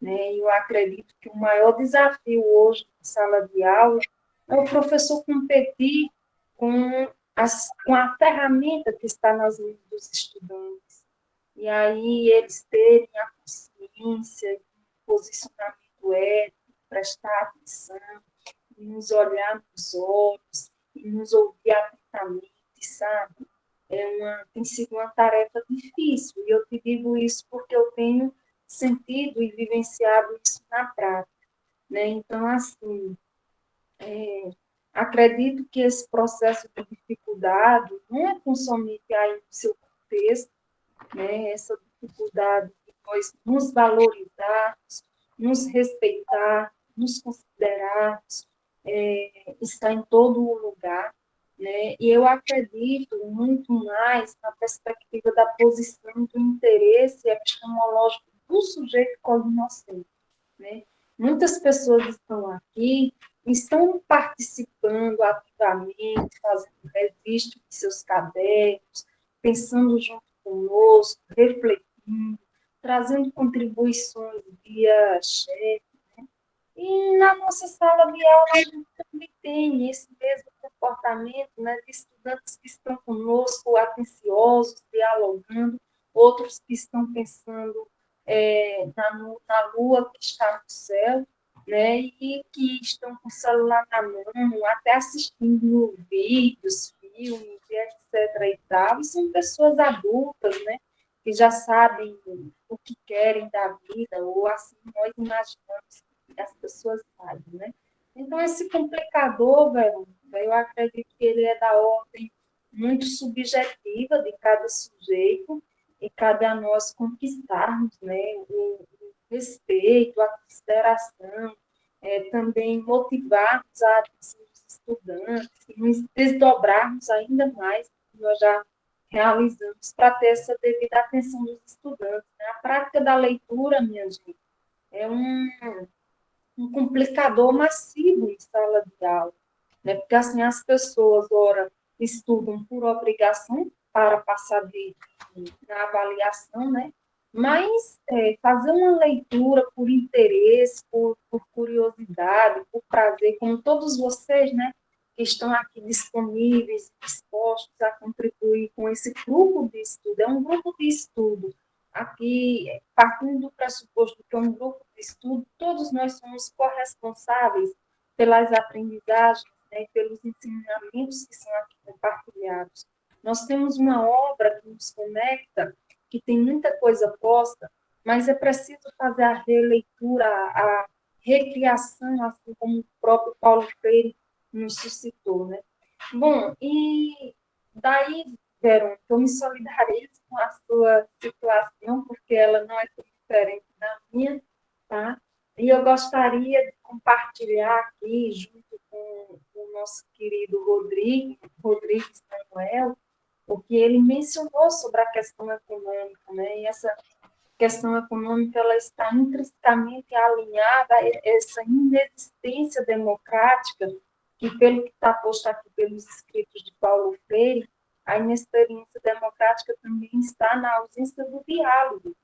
né? E eu acredito que o maior desafio hoje na sala de aula é o professor competir com a ferramenta que está nas mãos dos estudantes, e aí eles terem a consciência, posicionamento ético, prestar atenção, e nos olhar nos olhos, e nos ouvir atentamente, sabe? Tem sido uma tarefa difícil, e eu te digo isso porque eu tenho sentido e vivenciado isso na prática, né? Então, assim, acredito que esse processo de dificuldade não é tão somente aí no seu contexto, né? Essa dificuldade de nós nos valorizarmos, nos respeitar, nos considerarmos, está em todo o lugar, né? E eu acredito muito mais na perspectiva da posição do interesse epistemológico do sujeito cognoscente, né? Muitas pessoas estão aqui estão participando ativamente, fazendo registro de seus cadernos, pensando junto conosco, refletindo, trazendo contribuições via chat. E na nossa sala de aula a gente também tem esse mesmo comportamento, né, de estudantes que estão conosco, atenciosos, dialogando, outros que estão pensando na lua que está no céu, né, e que estão com o celular na mão, até assistindo vídeos, filmes, e etc. e tal. E são pessoas adultas, né, que já sabem o que querem da vida, ou assim nós imaginamos que as pessoas sabem, né? Então, esse complicador, velho, eu acredito que ele é da ordem muito subjetiva de cada sujeito, e cabe a nós conquistarmos, né, o respeito, a consideração, também motivarmos a atenção dos estudantes, e nos desdobrarmos ainda mais, que nós já realizamos, para ter essa devida atenção dos estudantes, né? A prática da leitura, minha gente, é um complicador massivo em sala de aula, né? Porque assim as pessoas, ora, estudam por obrigação para passar na avaliação, né? Mas fazer uma leitura por interesse, por curiosidade, por prazer, como todos vocês, né, que estão aqui disponíveis, dispostos a contribuir com esse grupo de estudo, é um grupo de estudo. Aqui, partindo do pressuposto que é um grupo de estudo, todos nós somos corresponsáveis pelas aprendizagens, né, pelos ensinamentos que são aqui compartilhados. Nós temos uma obra que nos conecta, que tem muita coisa posta, mas é preciso fazer a releitura, a recriação, assim como o próprio Paulo Freire nos suscitou, né? Bom, e daí, Verônica, eu me solidarizo com a sua situação, porque ela não é tão diferente da minha, tá? E eu gostaria de compartilhar aqui, junto com o nosso querido Rodrigues Manuel, porque ele mencionou sobre a questão econômica, né? E essa questão econômica ela está intrinsecamente alinhada a essa inexistência democrática, que, pelo que está posto aqui pelos escritos de Paulo Freire, a inexperiência democrática também está na ausência do diálogo.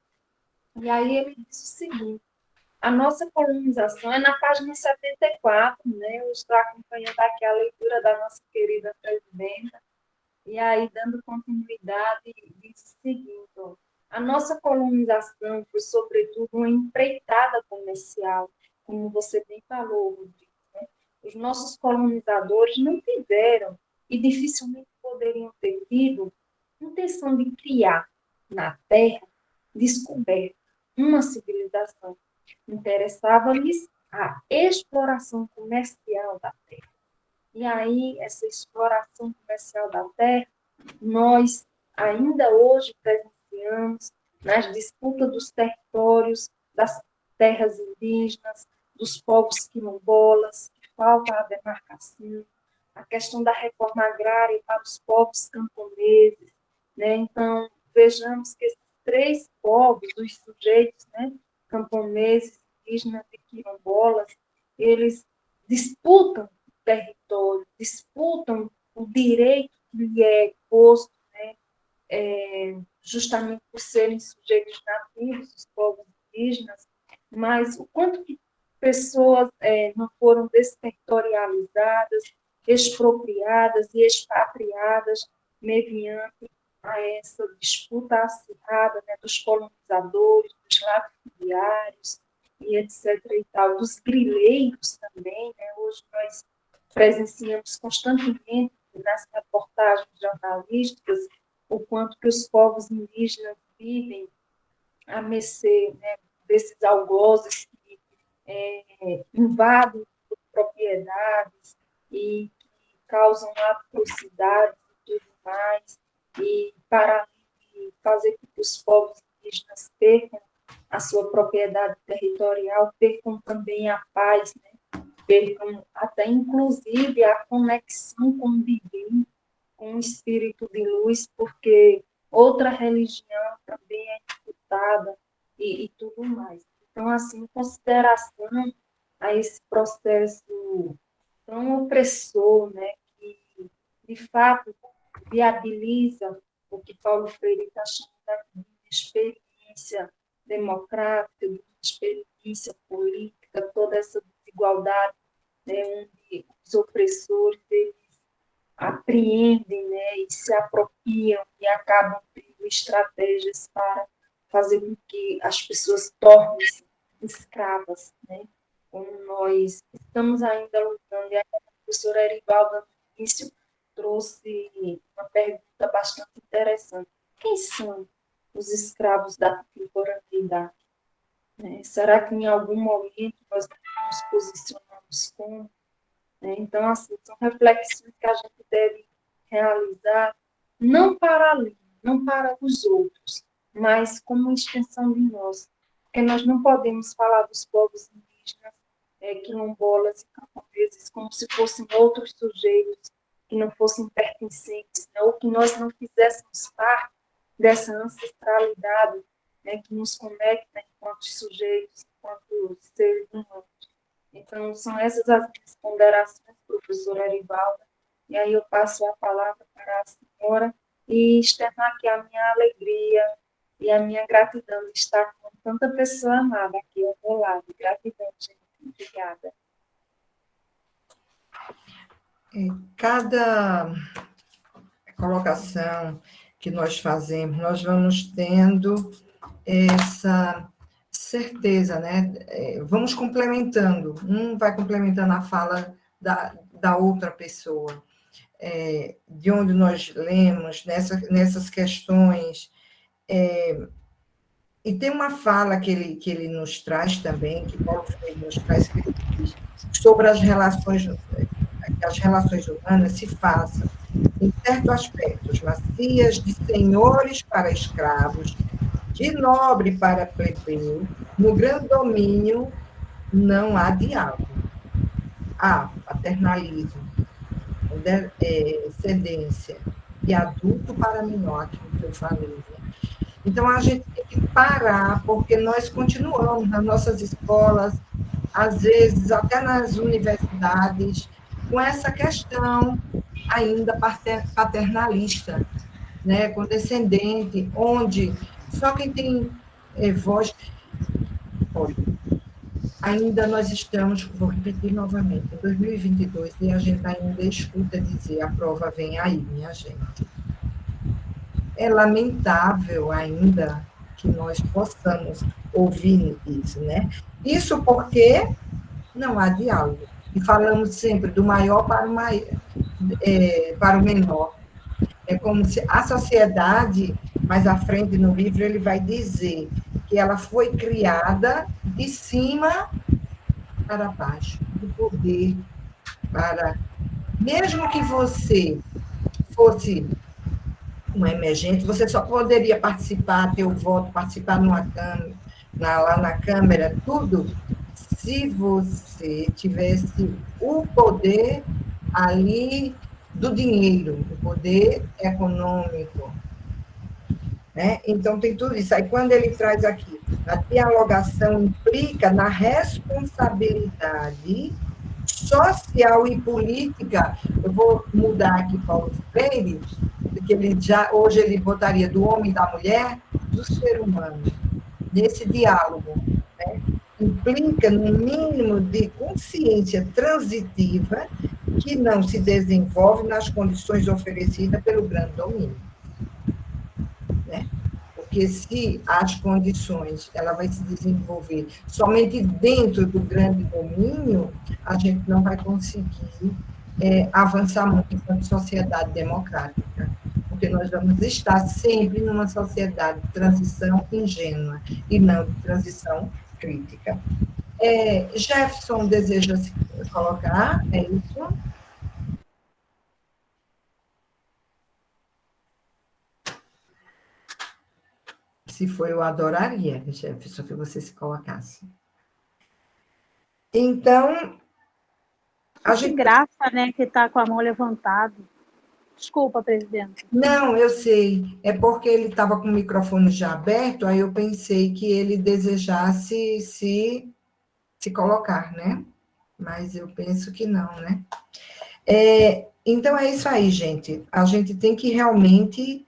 E aí ele diz o seguinte: a nossa colonização é na página 74, né? Eu estou acompanhando aqui a leitura da nossa querida presidenta, e aí, dando continuidade, diz o seguinte: ó, a nossa colonização foi, sobretudo, uma empreitada comercial, como você bem falou, Rodrigo, né? Os nossos colonizadores não tiveram, e dificilmente poderiam ter tido, intenção de criar na Terra, descoberta, uma civilização. Interessava-lhes a exploração comercial da Terra. E aí, essa exploração comercial da terra, nós ainda hoje presenciamos nas disputas dos territórios, das terras indígenas, dos povos quilombolas, que falta a demarcação, a questão da reforma agrária para os povos camponeses, né? Então, vejamos que esses três povos, os sujeitos, né, camponeses, indígenas e quilombolas, eles disputam território, disputam o direito que lhe é posto, né, justamente por serem sujeitos nativos, os povos indígenas, mas o quanto que pessoas não foram desterritorializadas, expropriadas e expatriadas mediante a essa disputa acirrada, né, dos colonizadores, dos latifundiários, e etc. e tal, dos grileiros também, né? Hoje nós presenciamos constantemente nas reportagens jornalísticas o quanto que os povos indígenas vivem à mercê, né, desses algozes que invadem propriedades e que causam atrocidades e tudo mais, e para fazer com que os povos indígenas percam a sua propriedade territorial, percam também a paz, né? Percam até, inclusive, a conexão com o divino, com o espírito de luz, porque outra religião também é disputada e tudo mais. Então, assim, em consideração a esse processo tão opressor, né, que, de fato, viabiliza o que Paulo Freire está chamando de experiência democrática, de experiência política, toda essa desigualdade, né, onde os opressores eles apreendem, né, e se apropriam e acabam tendo estratégias para fazer com que as pessoas tornem-se escravas, né? Como nós estamos ainda lutando, e a professora Erivalda, no início, trouxe uma pergunta bastante interessante. Quem são os escravos da contemporaneidade? Né? Será que em algum momento nós nos posicionamos como? Né? Então, assim, são reflexões que a gente deve realizar, não para ali, não para os outros, mas como extensão de nós. Porque nós não podemos falar dos povos indígenas, quilombolas e camponeses como se fossem outros sujeitos que não fossem pertencentes, né? Ou que nós não fizéssemos parte dessa ancestralidade, né, que nos conecta enquanto sujeitos, enquanto seres humanos. Então, são essas as minhas ponderações, professora Erivalda, e aí eu passo a palavra para a senhora e externar aqui a minha alegria e a minha gratidão de estar com tanta pessoa amada aqui ao meu lado. Gratidão, gente. Obrigada. Cada colocação que nós fazemos, nós vamos tendo essa certeza, né? Vamos complementando, um vai complementando a fala da outra pessoa, de onde nós lemos, nessas questões. E tem uma fala que ele nos traz também, que Paulo Freire nos traz, que ele diz sobre as relações humanas se façam, em certos aspectos, macias de senhores para escravos, de nobre para plebeu, no grande domínio não há diálogo. Há paternalismo, cedência, de adulto para menor, aquilo que eu falei. Então, a gente tem que parar, porque nós continuamos nas nossas escolas, às vezes até nas universidades, com essa questão ainda paternalista, né, condescendente, onde só quem tem voz... Olha, ainda nós estamos, vou repetir novamente, em 2022, e a gente ainda escuta dizer, a prova vem aí, minha gente. É lamentável ainda que nós possamos ouvir isso, né? Isso porque não há diálogo. E falamos sempre do maior para o menor. É como se a sociedade, mais à frente no livro, ele vai dizer que ela foi criada de cima para baixo, do poder para... Mesmo que você fosse um emergente, você só poderia participar, ter o voto, participar lá na Câmara, tudo, se você tivesse o poder ali do dinheiro, o poder econômico, né? Então, tem tudo isso. Aí, quando ele traz aqui, a dialogação implica na responsabilidade social e política, eu vou mudar aqui Paulo Freire, porque hoje ele botaria do homem e da mulher, do ser humano, nesse diálogo, né? Implica no mínimo de consciência transitiva que não se desenvolve nas condições oferecidas pelo grande domínio, né? Porque se as condições, ela vai se desenvolver somente dentro do grande domínio, a gente não vai conseguir avançar muito enquanto sociedade democrática, porque nós vamos estar sempre numa sociedade de transição ingênua e não de transição crítica. Jefferson deseja se colocar, é isso? Se for, eu adoraria, Jefferson, que você se colocasse. Então, a gente... graça, né, que está com a mão levantada. Desculpa, presidente. Não, eu sei. É porque ele estava com o microfone já aberto, aí eu pensei que ele desejasse se colocar, né? mas eu penso que não, né? Então, é isso aí, gente. A gente tem que realmente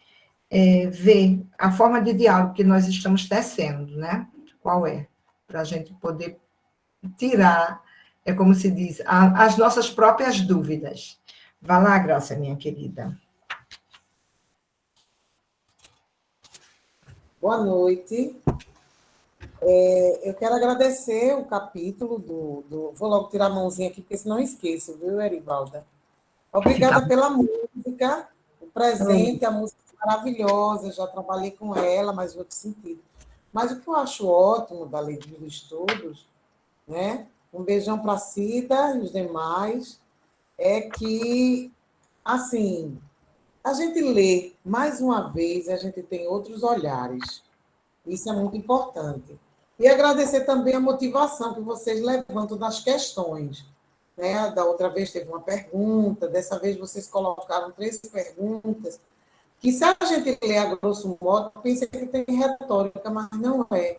ver a forma de diálogo que nós estamos tecendo, né? Qual é? Para a gente poder tirar, como se diz, as nossas próprias dúvidas. Vá lá, Graça, minha querida. Boa noite. Eu quero agradecer o capítulo Vou logo tirar a mãozinha aqui, porque senão eu esqueço, viu, Erivalda? Obrigada pela música, o presente, a música maravilhosa, já trabalhei com ela, mas em outro sentido. Mas o que eu acho ótimo da Lei dos Estudos, né? Um beijão para a Cida e os demais, é que, assim, a gente lê mais uma vez, a gente tem outros olhares. Isso é muito importante. E agradecer também a motivação que vocês levantam das questões. Né? Da outra vez teve uma pergunta, dessa vez vocês colocaram 3 perguntas, que se a gente ler a grosso modo, pensa que tem retórica, mas não é.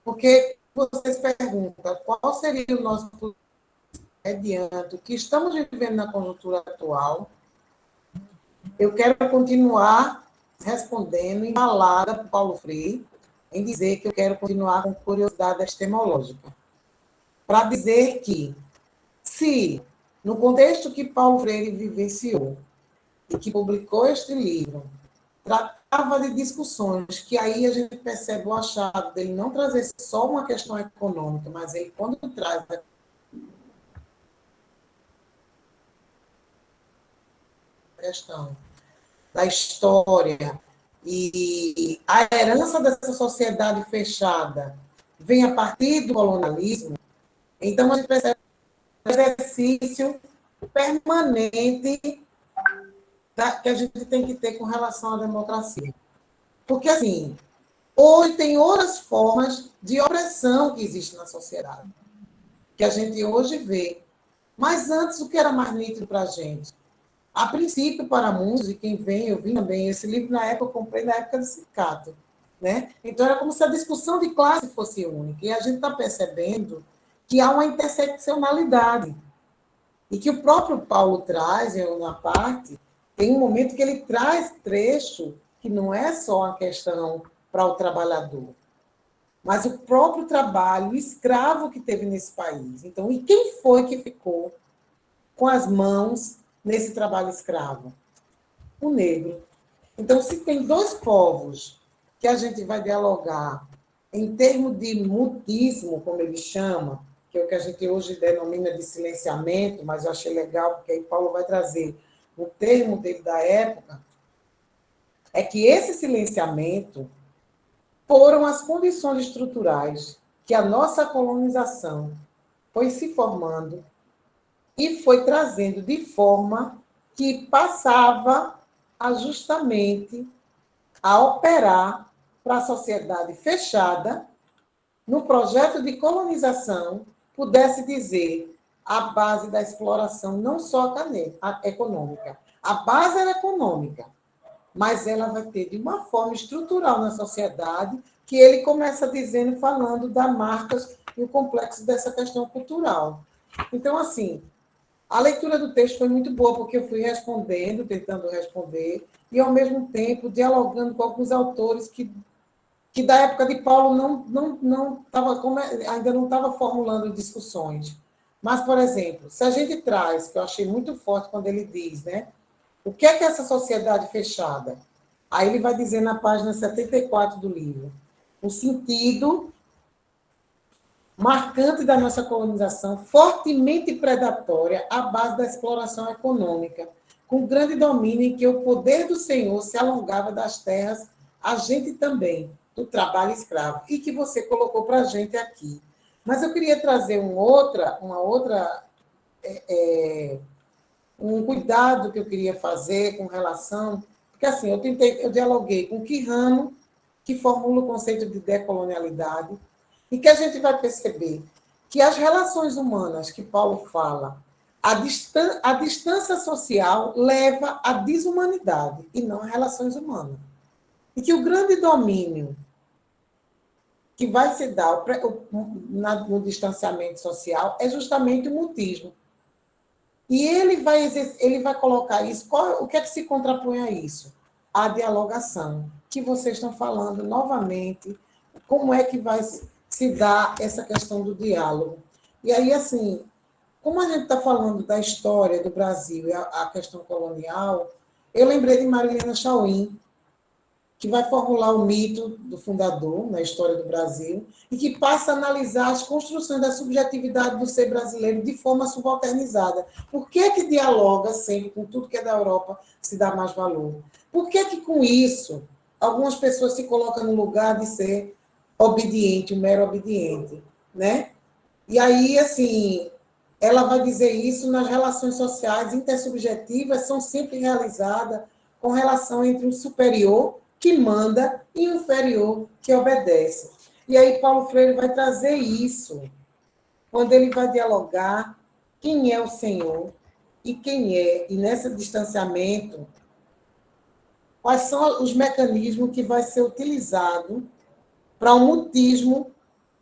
Porque vocês perguntam qual seria o nosso diante o que estamos vivendo na conjuntura atual. Eu quero continuar respondendo embalada por Paulo Freire, em dizer que eu quero continuar com curiosidade epistemológica. Para dizer que, se, no contexto que Paulo Freire vivenciou e que publicou este livro, tratava de discussões que aí a gente percebe o achado dele não trazer só uma questão econômica, mas ele, quando traz a questão da história e a herança dessa sociedade fechada vem a partir do colonialismo, então a gente percebe um exercício permanente que a gente tem que ter com relação à democracia. Porque, assim, hoje tem outras formas de opressão que existem na sociedade, que a gente hoje vê. Mas antes, o que era mais nítido para a gente? A princípio, para muitos, e quem vem, eu vi também, esse livro na época, eu comprei na época do sindicato, né? Então, era como se a discussão de classe fosse única. E a gente está percebendo que há uma interseccionalidade. E que o próprio Paulo traz, na parte, tem um momento que ele traz trecho que não é só uma questão para o trabalhador, mas o próprio trabalho escravo que teve nesse país. Então, e quem foi que ficou com as mãos nesse trabalho escravo? O negro. Então, se tem 2 povos que a gente vai dialogar em termos de mutismo, como ele chama, que é o que a gente hoje denomina de silenciamento, mas eu achei legal, porque aí Paulo vai trazer o termo dele da época, é que esse silenciamento foram as condições estruturais que a nossa colonização foi se formando e foi trazendo de forma que passava justamente a operar para a sociedade fechada, no projeto de colonização, pudesse dizer a base da exploração, não só a econômica. A base era econômica, mas ela vai ter de uma forma estrutural na sociedade, que ele começa dizendo, falando das marcas e o complexo dessa questão cultural. Então, assim, a leitura do texto foi muito boa, porque eu fui respondendo, tentando responder, e, ao mesmo tempo, dialogando com alguns autores que da época de Paulo ainda não estava formulando discussões. Mas, por exemplo, se a gente traz, que eu achei muito forte quando ele diz, né, o que é essa sociedade fechada? Aí ele vai dizer na página 74 do livro, o sentido marcante da nossa colonização, fortemente predatória, à base da exploração econômica, com grande domínio em que o poder do Senhor se alongava das terras, a gente também, do trabalho escravo, e que você colocou para a gente aqui. Mas eu queria trazer um cuidado que eu queria fazer com relação... Porque, assim, eu dialoguei com Quijano, que formula o conceito de decolonialidade, e que a gente vai perceber que as relações humanas que Paulo fala, a distância social leva à desumanidade, e não a relações humanas. E que o grande domínio que vai se dar no distanciamento social é justamente o mutismo. E ele vai colocar isso. O que é que se contrapõe a isso? A dialogação, que vocês estão falando novamente, como é que vai se dar essa questão do diálogo. E aí, assim, como a gente está falando da história do Brasil e a questão colonial, eu lembrei de Marilena Chauí, que vai formular o mito do fundador na história do Brasil e que passa a analisar as construções da subjetividade do ser brasileiro de forma subalternizada. Por que dialoga sempre com tudo que é da Europa se dá mais valor? Por que com isso algumas pessoas se colocam no lugar de ser obediente, um mero obediente, né? E aí, assim, ela vai dizer isso nas relações sociais intersubjetivas, são sempre realizadas com relação entre um superior que manda e um inferior que obedece. E aí Paulo Freire vai trazer isso, quando ele vai dialogar quem é o Senhor e quem é, e nesse distanciamento, quais são os mecanismos que vai ser utilizado para o mutismo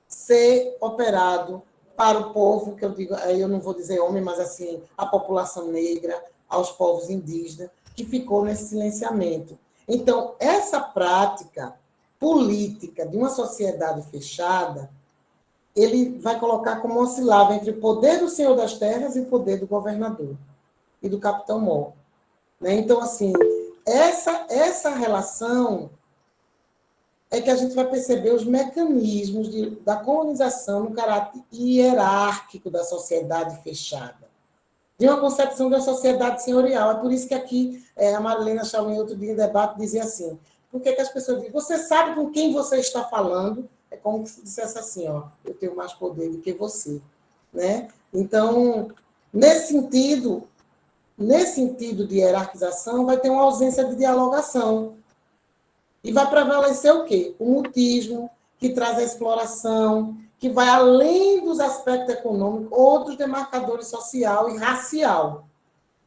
ser operado para o povo, que eu digo, aí eu não vou dizer homem, mas assim, a população negra, aos povos indígenas, que ficou nesse silenciamento. Então, essa prática política de uma sociedade fechada, ele vai colocar como oscilava entre o poder do senhor das terras e o poder do governador e do capitão-mor. Né? Então, assim, essa relação é que a gente vai perceber os mecanismos da colonização no caráter hierárquico da sociedade fechada, de uma concepção da sociedade senhorial. É por isso que aqui a Marilena Chauí, outro dia em debate, dizia assim, por que as pessoas dizem, você sabe com quem você está falando? É como se dissesse assim, ó, eu tenho mais poder do que você. Né? Então, nesse sentido de hierarquização, vai ter uma ausência de dialogação. E vai prevalecer o quê? O mutismo, que traz a exploração, que vai além dos aspectos econômicos, outros demarcadores social e racial.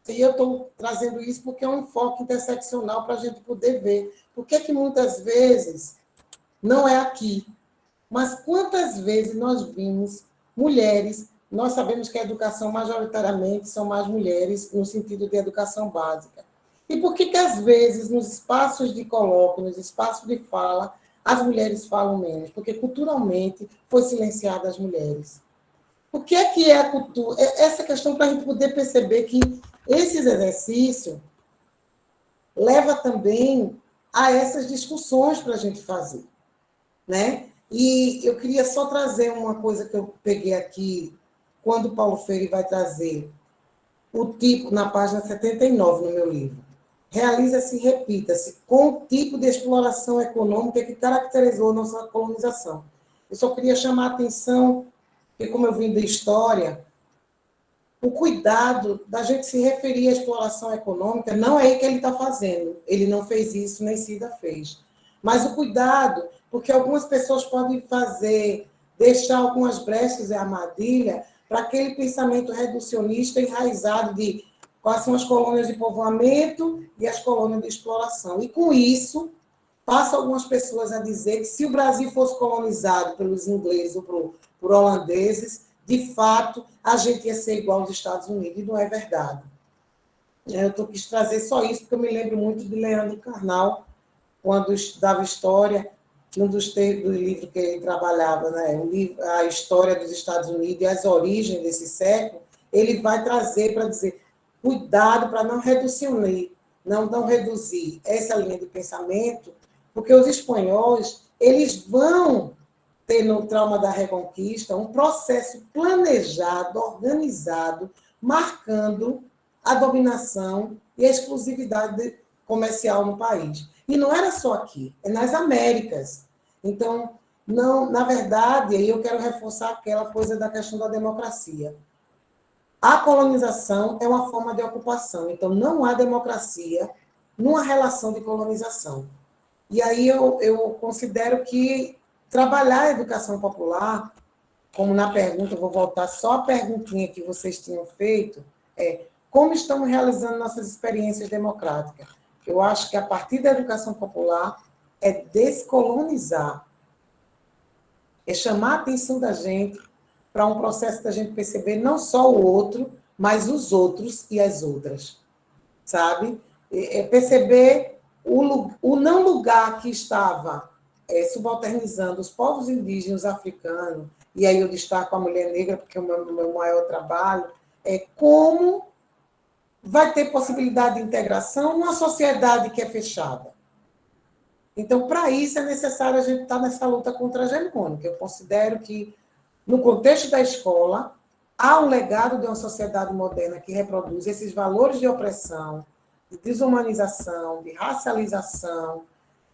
E eu estou trazendo isso porque é um enfoque interseccional para a gente poder ver. Por que muitas vezes não é aqui? Mas quantas vezes nós vimos mulheres, nós sabemos que a educação majoritariamente são mais mulheres no sentido de educação básica. E por que às vezes, nos espaços de colóquio, nos espaços de fala, as mulheres falam menos? Porque culturalmente foi silenciada as mulheres. O que é a cultura? Essa questão para a gente poder perceber que esses exercícios leva também a essas discussões para a gente fazer. Né? E eu queria só trazer uma coisa que eu peguei aqui, quando Paulo Freire vai trazer o tipo, na página 79 no meu livro. Realiza-se e repita-se com o tipo de exploração econômica que caracterizou nossa colonização. Eu só queria chamar a atenção, porque como eu vim da história, o cuidado da gente se referir à exploração econômica não é aí que ele está fazendo. Ele não fez isso, nem Cida fez. Mas o cuidado, porque algumas pessoas podem deixar algumas brechas e armadilha para aquele pensamento reducionista enraizado de quais são as colônias de povoamento e as colônias de exploração. E, com isso, passa algumas pessoas a dizer que se o Brasil fosse colonizado pelos ingleses ou por holandeses, de fato, a gente ia ser igual aos Estados Unidos. E não é verdade. Eu quis trazer só isso, porque eu me lembro muito de Leandro Carnal, quando estudava história, que um dos livros que ele trabalhava, né, a história dos Estados Unidos e as origens desse século, ele vai trazer para dizer cuidado para não reduzir essa linha de pensamento, porque os espanhóis eles vão ter no trauma da Reconquista um processo planejado, organizado, marcando a dominação e a exclusividade comercial no país. E não era só aqui, é nas Américas. Então, não, na verdade, aí eu quero reforçar aquela coisa da questão da democracia. A colonização é uma forma de ocupação, então não há democracia numa relação de colonização. E aí eu considero que trabalhar a educação popular, como na pergunta, eu vou voltar só à perguntinha que vocês tinham feito, é como estamos realizando nossas experiências democráticas. Eu acho que a partir da educação popular é descolonizar É chamar a atenção da gente para um processo da gente perceber não só o outro, mas os outros e as outras, sabe? É perceber o não lugar que estava subalternizando os povos indígenas africanos, e aí eu destaco a mulher negra, porque é o meu maior trabalho, é como vai ter possibilidade de integração numa sociedade que é fechada. Então, para isso, é necessário a gente estar nessa luta contra a hegemônica. Eu considero que, no contexto da escola, há um legado de uma sociedade moderna que reproduz esses valores de opressão, de desumanização, de racialização,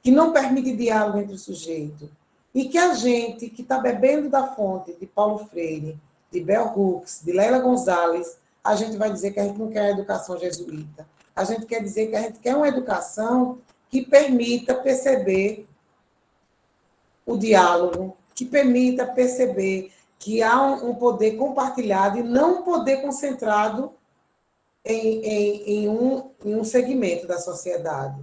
que não permite diálogo entre o sujeito. E que a gente, que está bebendo da fonte de Paulo Freire, de Bell Hooks, de Leila Gonzalez, a gente vai dizer que a gente não quer a educação jesuíta. A gente quer dizer que a gente quer uma educação que permita perceber o diálogo, que permita perceber que há um poder compartilhado e não um poder concentrado em um segmento da sociedade.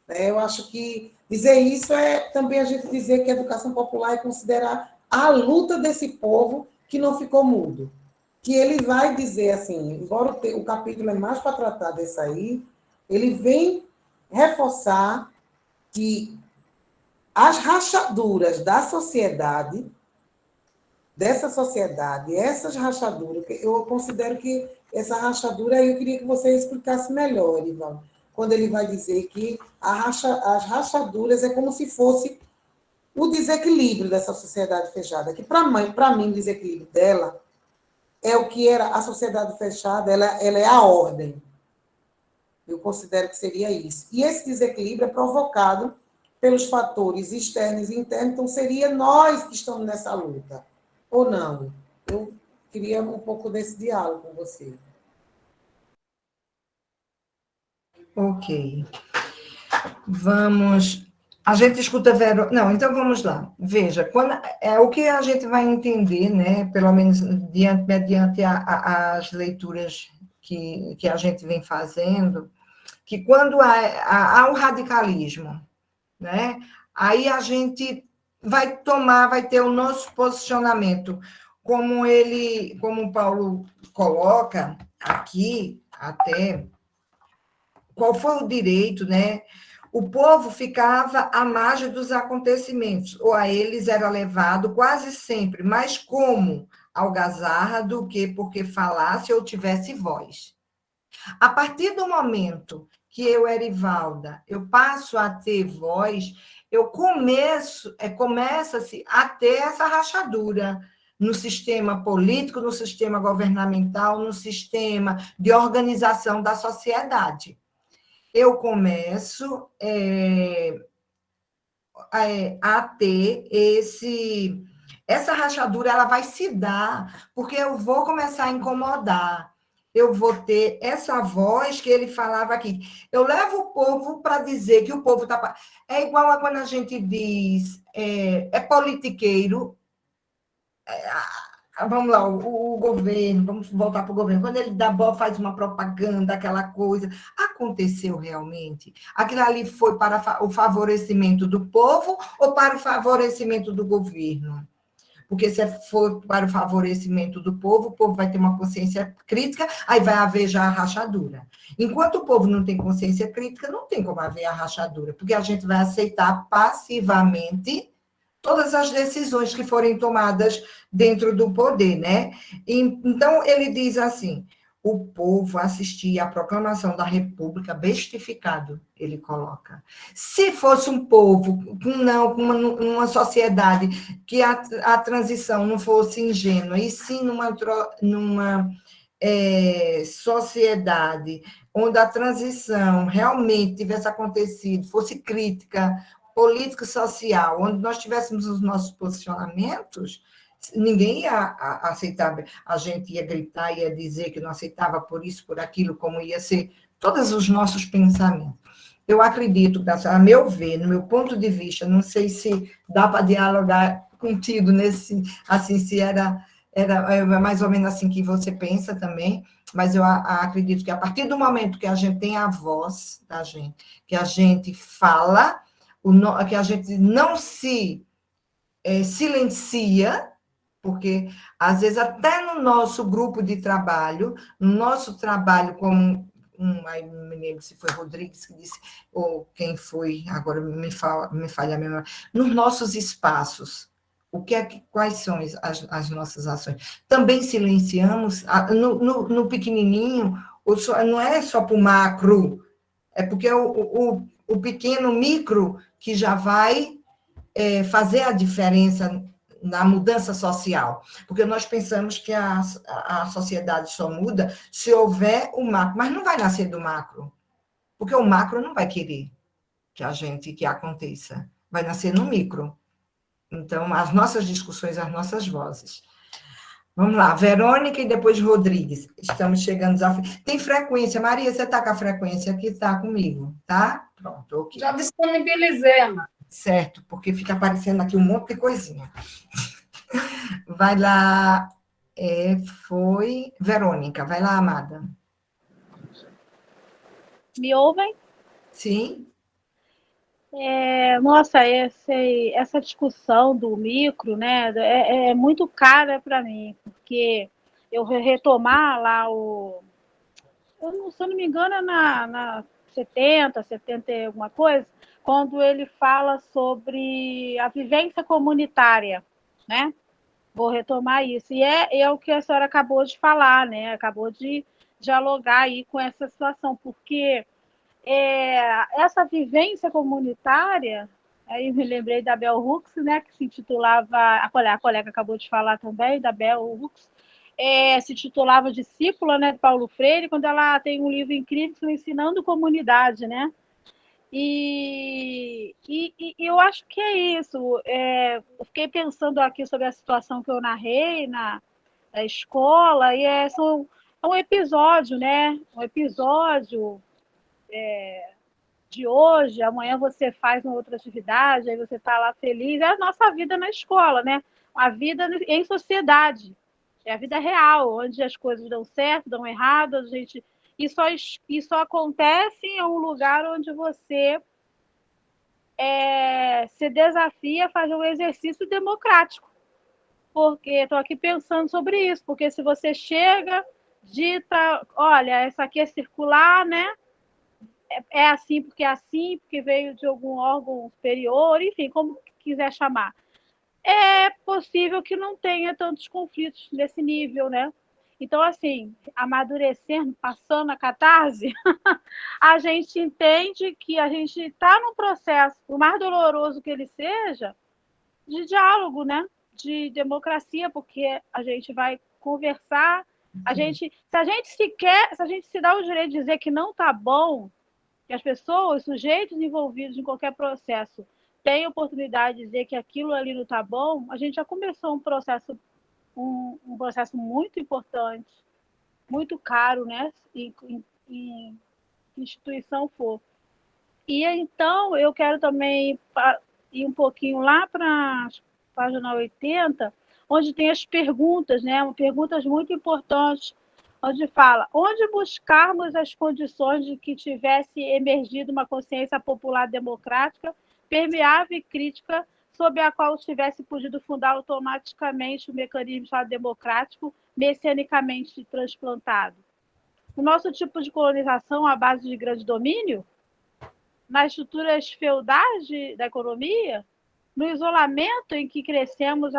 Eu acho que dizer isso é também a gente dizer que a educação popular é considerar a luta desse povo que não ficou mudo. Que ele vai dizer assim, embora o capítulo é mais para tratar desse aí, ele vem reforçar que as rachaduras da sociedade, essas rachaduras, eu considero que essa rachadura, eu queria que você explicasse melhor, Ivan, quando ele vai dizer que as rachaduras é como se fosse o desequilíbrio dessa sociedade fechada, que para mim o desequilíbrio dela é o que era a sociedade fechada, ela é a ordem. Eu considero que seria isso. E esse desequilíbrio é provocado pelos fatores externos e internos, então seria nós que estamos nessa luta, ou não? Eu queria um pouco desse diálogo com você. Ok. Vamos... A gente escuta... Não, então vamos lá. Veja, o que a gente vai entender, né, pelo menos mediante as leituras que a gente vem fazendo, que quando há um radicalismo, né, aí a gente vai ter o nosso posicionamento, como o Paulo coloca aqui, até, qual foi o direito, né? O povo ficava à margem dos acontecimentos, ou a eles era levado quase sempre, mais como algazarra do que porque falasse ou tivesse voz. A partir do momento que eu, Erivalda, eu passo a ter voz, começa-se a ter essa rachadura no sistema político, no sistema governamental, no sistema de organização da sociedade. Eu começo a ter essa rachadura, ela vai se dar, porque eu vou começar a incomodar, eu vou ter essa voz que ele falava aqui. Eu levo o povo para dizer que o povo está... É igual a quando a gente diz, politiqueiro, vamos lá, o governo, vamos voltar para o governo, quando ele faz uma propaganda, aquela coisa, aconteceu realmente? Aquilo ali foi para o favorecimento do povo ou para o favorecimento do governo? Porque se for para o favorecimento do povo, o povo vai ter uma consciência crítica, aí vai haver já a rachadura. Enquanto o povo não tem consciência crítica, não tem como haver a rachadura, porque a gente vai aceitar passivamente todas as decisões que forem tomadas dentro do poder, né? Então, ele diz assim, o povo assistia à proclamação da República bestificado, ele coloca. Se fosse um povo, uma sociedade que a transição não fosse ingênua, e sim numa sociedade onde a transição realmente tivesse acontecido, fosse crítica, política e social, onde nós tivéssemos os nossos posicionamentos, ninguém ia aceitar, a gente ia gritar, ia dizer que não aceitava por isso, por aquilo, como ia ser todos os nossos pensamentos. Eu acredito, a meu ver, no meu ponto de vista, não sei se dá para dialogar contigo nesse, assim, se era mais ou menos assim que você pensa também, mas eu acredito que a partir do momento que a gente tem a voz da gente, que a gente fala, que a gente não se silencia, porque às vezes até no nosso grupo de trabalho, no nosso traballo como aí não me lembro se foi Rodrigues que disse, ou quem foi, agora me falha a memória, nos nossos espaços, quais são as nossas ações? Também silenciamos, no pequenininho, não é só para o macro, é porque o pequeno micro que já vai fazer a diferença na mudança social, porque nós pensamos que a sociedade só muda se houver o macro, mas não vai nascer do macro, porque o macro não vai querer que aconteça, vai nascer no micro. Então, as nossas discussões, as nossas vozes. Vamos lá, Verônica e depois Rodrigues. Estamos chegando ao fim. Tem frequência, Maria, você está com a frequência aqui? Está comigo, tá? Pronto, ok. Já disponibilizei, Ana. Certo, porque fica aparecendo aqui um monte de coisinha. Vai lá, foi Verônica. Vai lá, amada. Me ouvem? Sim. Nossa, essa discussão do micro, né, é muito cara para mim, porque eu retomar lá se eu não me engano, é na 70 e alguma coisa, quando ele fala sobre a vivência comunitária, né? Vou retomar isso. E é o que a senhora acabou de falar, né? Acabou de dialogar aí com essa situação, porque essa vivência comunitária, aí me lembrei da Bell Hooks, né, que se intitulava, a colega acabou de falar também, da Bell Hooks, se titulava Discípula, né, de Paulo Freire, quando ela tem um livro incrível ensinando comunidade, né? E eu acho que é isso. Eu fiquei pensando aqui sobre a situação que eu narrei na escola, e é um episódio, né? Um episódio de hoje, amanhã você faz uma outra atividade, aí você está lá feliz. É a nossa vida na escola, né? A vida em sociedade. É a vida real, onde as coisas dão certo, dão errado, e só acontece em um lugar onde você se desafia a fazer um exercício democrático. Porque estou aqui pensando sobre isso, porque se você chega, dita, olha, essa aqui é circular, né? É assim porque veio de algum órgão superior, enfim, como quiser chamar. É possível que não tenha tantos conflitos nesse nível, né? Então, assim, amadurecendo, passando a catarse, a gente entende que a gente está num processo, por mais doloroso que ele seja, de diálogo, né? De democracia, porque a gente vai conversar, se a gente se dá o direito de dizer que não está bom, que as pessoas, os sujeitos envolvidos em qualquer processo, têm a oportunidade de dizer que aquilo ali não está bom, a gente já começou um processo muito importante, muito caro, né? Em que instituição for. E então eu quero também ir um pouquinho lá para a página 80, onde tem as perguntas, né? Perguntas muito importantes, onde fala: onde buscarmos as condições de que tivesse emergido uma consciência popular democrática, permeável e crítica, sob a qual tivesse podido fundar automaticamente o mecanismo de Estado democrático messianicamente transplantado? O nosso tipo de colonização à base de grande domínio? Nas estruturas feudais da economia? No isolamento em que crescemos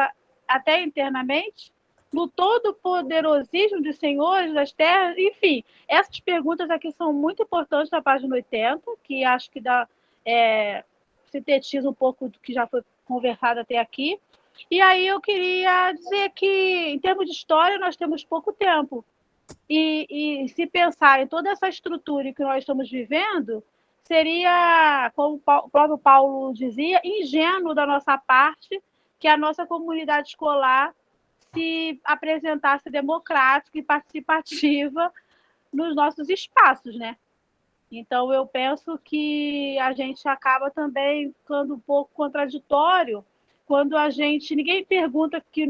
até internamente? No todo-poderosismo dos senhores das terras? Enfim, essas perguntas aqui são muito importantes na página 80, que acho que sintetiza um pouco do que já foi conversado até aqui. E aí eu queria dizer que, em termos de história, nós temos pouco tempo. E se pensar em toda essa estrutura que nós estamos vivendo, seria, como o próprio Paulo dizia, ingênuo da nossa parte que a nossa comunidade escolar se apresentasse democrática e participativa nos nossos espaços, né? Então, eu penso que a gente acaba também ficando um pouco contraditório quando ninguém pergunta que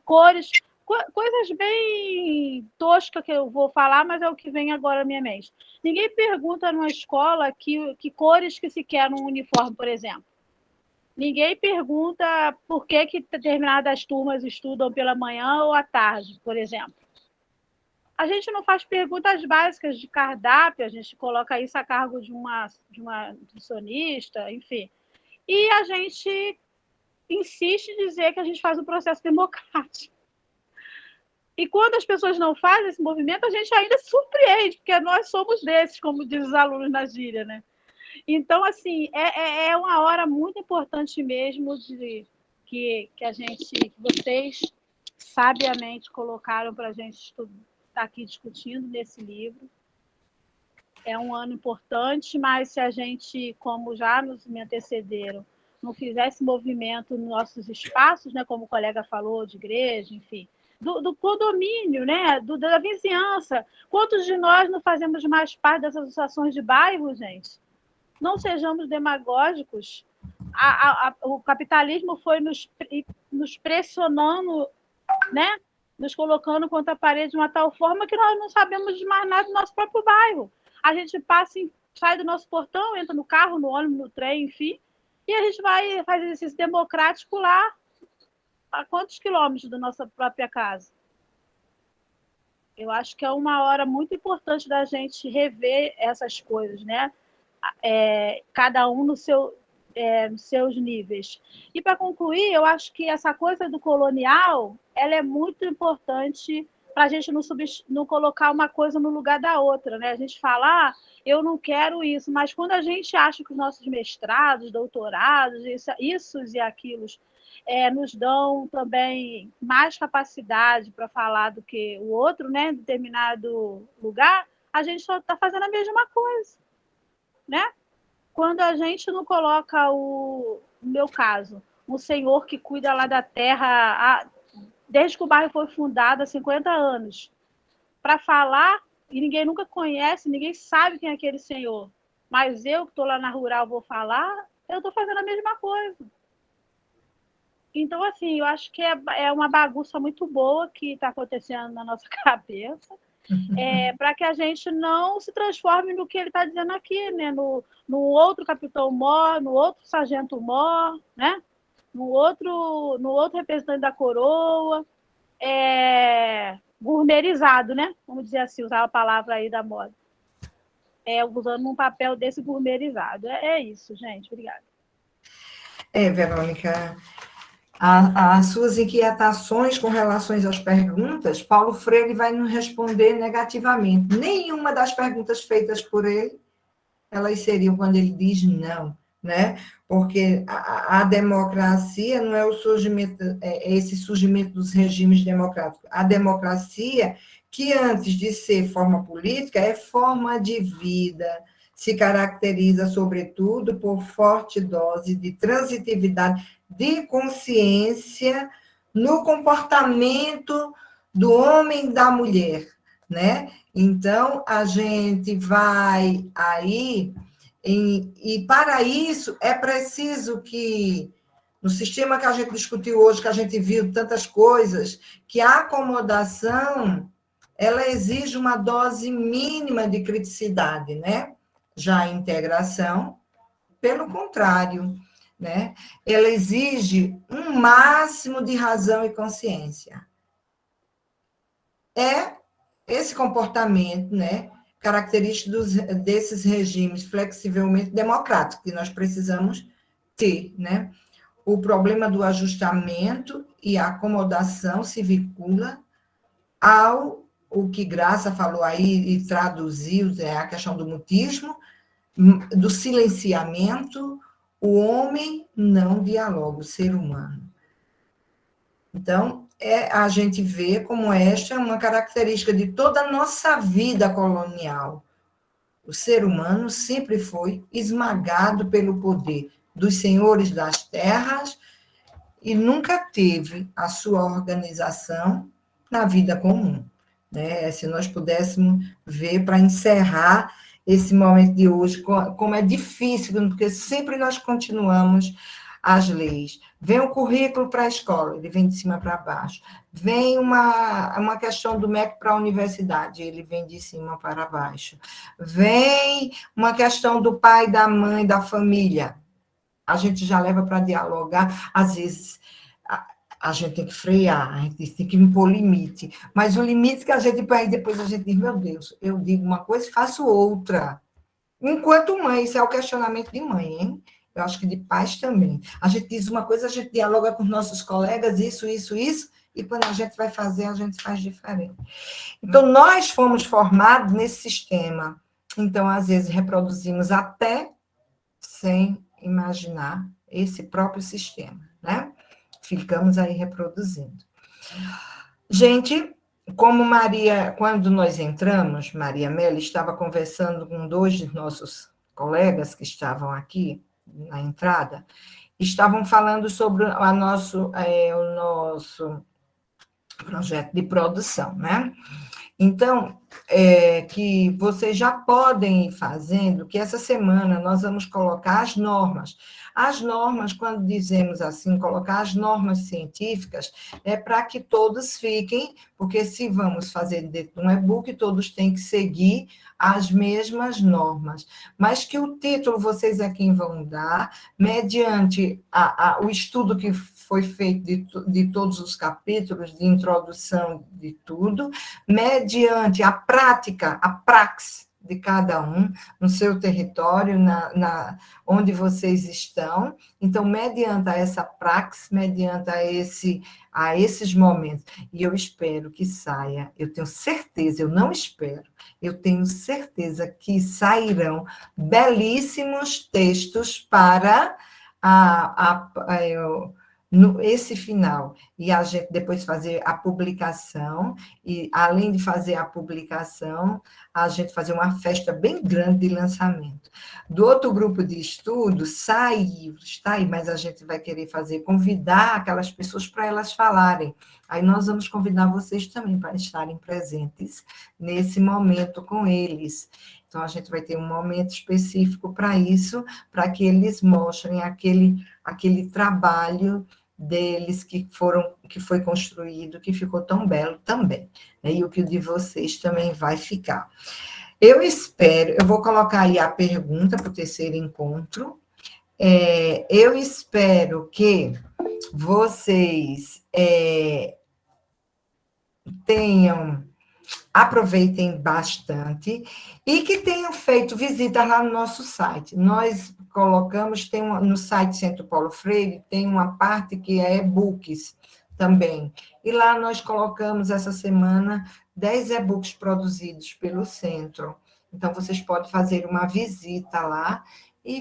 cores, coisas bem toscas que eu vou falar, mas é o que vem agora na minha mente. Ninguém pergunta numa escola que cores que se quer num uniforme, por exemplo. Ninguém pergunta por que determinadas turmas estudam pela manhã ou à tarde, por exemplo. A gente não faz perguntas básicas de cardápio, a gente coloca isso a cargo de uma nutricionista, enfim. E a gente insiste em dizer que a gente faz um processo democrático. E quando as pessoas não fazem esse movimento, a gente ainda se surpreende, porque nós somos desses, como diz os alunos na gíria, né? Então, assim, é uma hora muito importante mesmo que vocês sabiamente colocaram para a gente estar aqui discutindo nesse livro. É um ano importante, mas se a gente, como já me antecederam, não fizesse movimento nos nossos espaços, né, como o colega falou, de igreja, enfim, do condomínio, né, da vizinhança. Quantos de nós não fazemos mais parte dessas associações de bairro, gente? Não sejamos demagógicos. O capitalismo foi nos pressionando, né? Nos colocando contra a parede de uma tal forma que nós não sabemos de mais nada do nosso próprio bairro. A gente sai do nosso portão, entra no carro, no ônibus, no trem, enfim, e a gente vai fazer exercício democrático lá a quantos quilômetros da nossa própria casa? Eu acho que é uma hora muito importante da gente rever essas coisas, né? Cada um nos seus níveis. E, para concluir, eu acho que essa coisa do colonial ela é muito importante para a gente não colocar uma coisa no lugar da outra, né? A gente fala, eu não quero isso, mas quando a gente acha que os nossos mestrados, doutorados, isso e aquilo, nos dão também mais capacidade para falar do que o outro, né? Em determinado lugar, a gente só está fazendo a mesma coisa, né? Quando a gente não coloca no meu caso, um senhor que cuida lá da terra desde que o bairro foi fundado há 50 anos, para falar, e ninguém nunca conhece, ninguém sabe quem é aquele senhor, mas eu que estou lá na rural vou falar, eu estou fazendo a mesma coisa. Então, assim, eu acho que é uma bagunça muito boa que está acontecendo na nossa cabeça, para que a gente não se transforme no que ele está dizendo aqui, né? No outro capitão mor, no outro sargento mor, né? No outro representante da coroa, gourmetizado, né? Vamos dizer assim, usar a palavra aí da moda. Usando um papel desse gourmetizado. É isso, gente. Obrigada. Verônica, as suas inquietações com relação às perguntas, Paulo Freire vai nos responder negativamente. Nenhuma das perguntas feitas por ele, elas seriam quando ele diz não, né? Porque a democracia não é o surgimento, esse surgimento dos regimes democráticos. A democracia, que antes de ser forma política, é forma de vida, se caracteriza, sobretudo, por forte dose de transitividade, de consciência no comportamento do homem e da mulher, né? Então, a gente vai aí, e para isso é preciso que, no sistema que a gente discutiu hoje, que a gente viu tantas coisas, que a acomodação, ela exige uma dose mínima de criticidade, né? Já a integração, pelo contrário, né? Ela exige um máximo de razão e consciência. Esse comportamento, né, característico desses regimes flexivelmente democráticos que nós precisamos ter, né? O problema do ajustamento e a acomodação se vincula o que Graça falou aí e traduziu, a questão do mutismo, do silenciamento. O homem não dialoga, o ser humano. Então, a gente vê como esta é uma característica de toda a nossa vida colonial. O ser humano sempre foi esmagado pelo poder dos senhores das terras e nunca teve a sua organização na vida comum, né? Se nós pudéssemos ver, para encerrar esse momento de hoje, como é difícil, porque sempre nós continuamos as leis. Vem o currículo para a escola, ele vem de cima para baixo. Vem uma questão do MEC para a universidade, ele vem de cima para baixo. Vem uma questão do pai, da mãe, da família. a gente já leva para dialogar, às vezes a gente tem que frear, a gente tem que impor limite, mas o limite que a gente põe, depois a gente diz, meu Deus, eu digo uma coisa e faço outra. Enquanto mãe, isso é o questionamento de mãe, hein? Eu acho que de pais também. A gente diz uma coisa, a gente dialoga com os nossos colegas, isso, e quando a gente vai fazer, a gente faz diferente. Então, nós fomos formados nesse sistema. Então, às vezes, reproduzimos até sem imaginar esse próprio sistema, né? Ficamos aí reproduzindo. Gente, como Maria, quando nós entramos, Maria Melli estava conversando com 2 de nossos colegas que estavam aqui na entrada, estavam falando sobre o nosso projeto de produção, né? Então, que vocês já podem ir fazendo, que essa semana nós vamos colocar as normas. As normas, quando dizemos assim, colocar as normas científicas, é para que todos fiquem, porque se vamos fazer dentro de um e-book, todos têm que seguir as mesmas normas. Mas que o título vocês é quem vão dar, mediante o estudo que foi feito de todos os capítulos, de introdução de tudo, mediante a prática, a praxe de cada um, no seu território, onde vocês estão. Então, mediante essa praxe, mediante a esses momentos, e eu espero que saia, eu tenho certeza, eu não espero, eu tenho certeza que sairão belíssimos textos para esse final, e a gente depois fazer a publicação, e além de fazer a publicação, a gente fazer uma festa bem grande de lançamento. Do outro grupo de estudo, saiu, está aí, mas a gente vai querer convidar aquelas pessoas para elas falarem. Aí nós vamos convidar vocês também para estarem presentes nesse momento com eles. Então, a gente vai ter um momento específico para isso, para que eles mostrem aquele trabalho deles que foi construído, que ficou tão belo também. E o que o de vocês também vai ficar. Eu espero, eu vou colocar aí a pergunta para o terceiro encontro. Eu espero que vocês aproveitem bastante e que tenham feito visitas lá no nosso site. Nós colocamos, no site Centro Paulo Freire, tem uma parte que é e-books também. E lá nós colocamos, essa semana, 10 e-books produzidos pelo centro. Então, vocês podem fazer uma visita lá e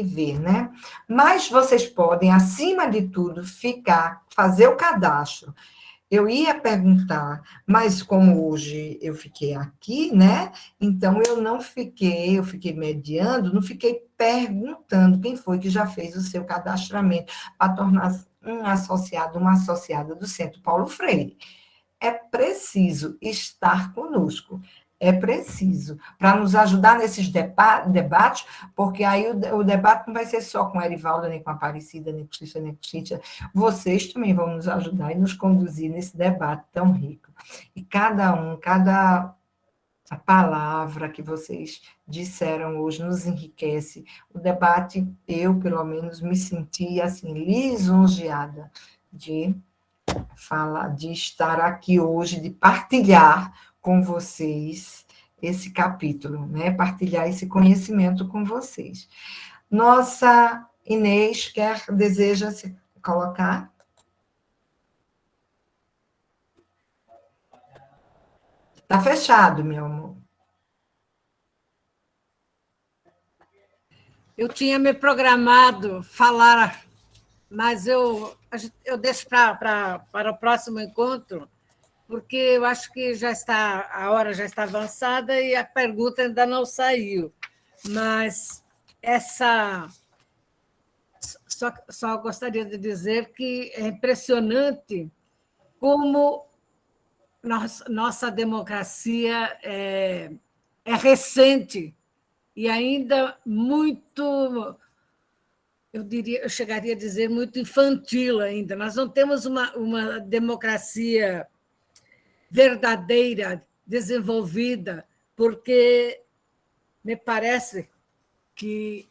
ver, né? Mas vocês podem, acima de tudo, fazer o cadastro. Eu ia perguntar, mas como hoje eu fiquei aqui, né? Então, eu fiquei mediando, não fiquei perguntando quem foi que já fez o seu cadastramento para tornar uma associada do Centro Paulo Freire. É preciso estar conosco. É preciso, para nos ajudar nesses debates, porque aí o debate não vai ser só com a Erivalda, nem com a Aparecida, nem com Cícera, nem com Cíntia. Vocês também vão nos ajudar e nos conduzir nesse debate tão rico. E cada palavra que vocês disseram hoje nos enriquece. O debate, eu, pelo menos, me senti assim, lisonjeada de estar aqui hoje, de partilhar com vocês esse capítulo, né? Partilhar esse conhecimento com vocês. Nossa Inês deseja se colocar? Está fechado, meu amor. Eu tinha me programado falar, mas eu deixo para o próximo encontro, porque eu acho que a hora já está avançada e a pergunta ainda não saiu. Mas só gostaria de dizer que é impressionante como nossa democracia é recente e ainda muito, eu chegaria a dizer, muito infantil ainda. Nós não temos uma democracia verdadeira, desenvolvida, porque me parece que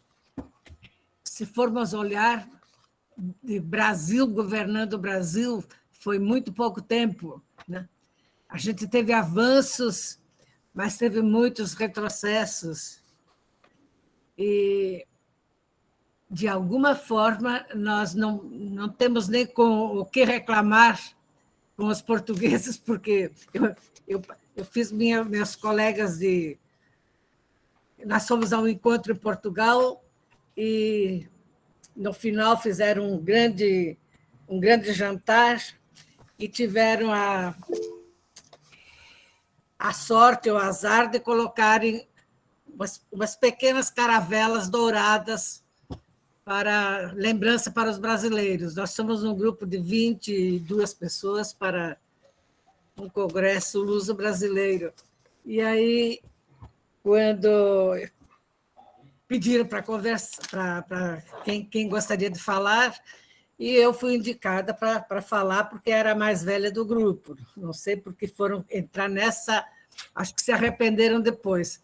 se formos olhar, de Brasil governando o Brasil, foi muito pouco tempo, né? A gente teve avanços, mas teve muitos retrocessos. E, de alguma forma, nós não temos nem com o que reclamar com os portugueses, porque eu fiz meus colegas de... Nós fomos a um encontro em Portugal e, no final, fizeram um grande jantar e tiveram a sorte, o azar de colocarem umas pequenas caravelas douradas para lembrança para os brasileiros. Nós somos um grupo de 22 pessoas para um congresso luso-brasileiro. E aí, quando pediram para conversar, para quem gostaria de falar, e eu fui indicada para falar, porque era a mais velha do grupo. Não sei porque foram entrar nessa, acho que se arrependeram depois.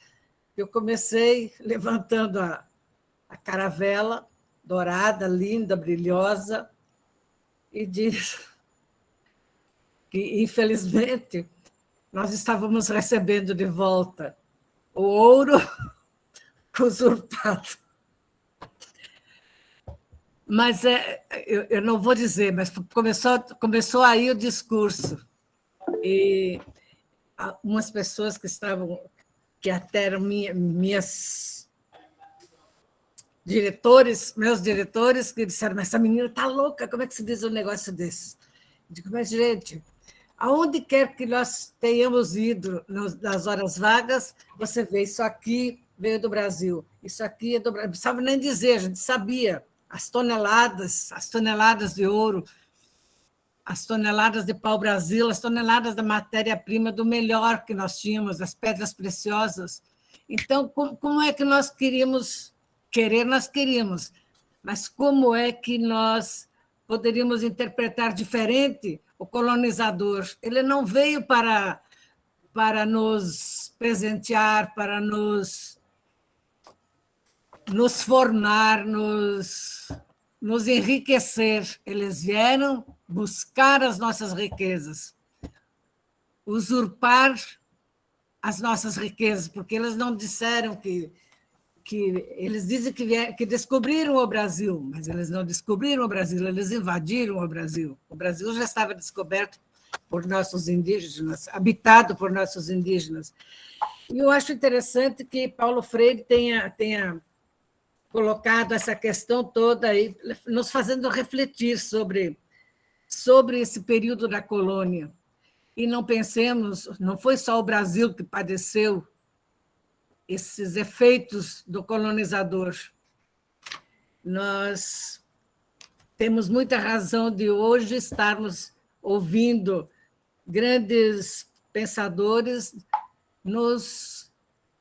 Eu comecei levantando a caravela dourada, linda, brilhosa, e disse que, infelizmente, nós estávamos recebendo de volta o ouro usurpado. Mas eu não vou dizer, mas começou aí o discurso. E umas pessoas que até eram meus diretores, que disseram, mas essa menina está louca, como é que se diz um negócio desse? Eu digo, mas, gente, aonde quer que nós tenhamos ido nas horas vagas, você vê, isso aqui veio do Brasil, isso aqui é do Brasil. Não precisava nem dizer, a gente sabia. As toneladas de ouro, as toneladas de pau-brasil, as toneladas da matéria-prima do melhor que nós tínhamos, das pedras preciosas. Então, como é que nós queríamos... Nós queríamos, mas como é que nós poderíamos interpretar diferente o colonizador? Ele não veio para nos presentear, para nos formar, nos enriquecer. Eles vieram buscar as nossas riquezas, usurpar as nossas riquezas, porque eles não disseram que eles dizem que descobriram o Brasil, mas eles não descobriram o Brasil, eles invadiram o Brasil. O Brasil já estava descoberto por nossos indígenas, habitado por nossos indígenas. E eu acho interessante que Paulo Freire tenha colocado essa questão toda aí, nos fazendo refletir sobre esse período da colônia. E não pensemos, não foi só o Brasil que padeceu esses efeitos do colonizador. Nós temos muita razão de hoje estarmos ouvindo grandes pensadores nos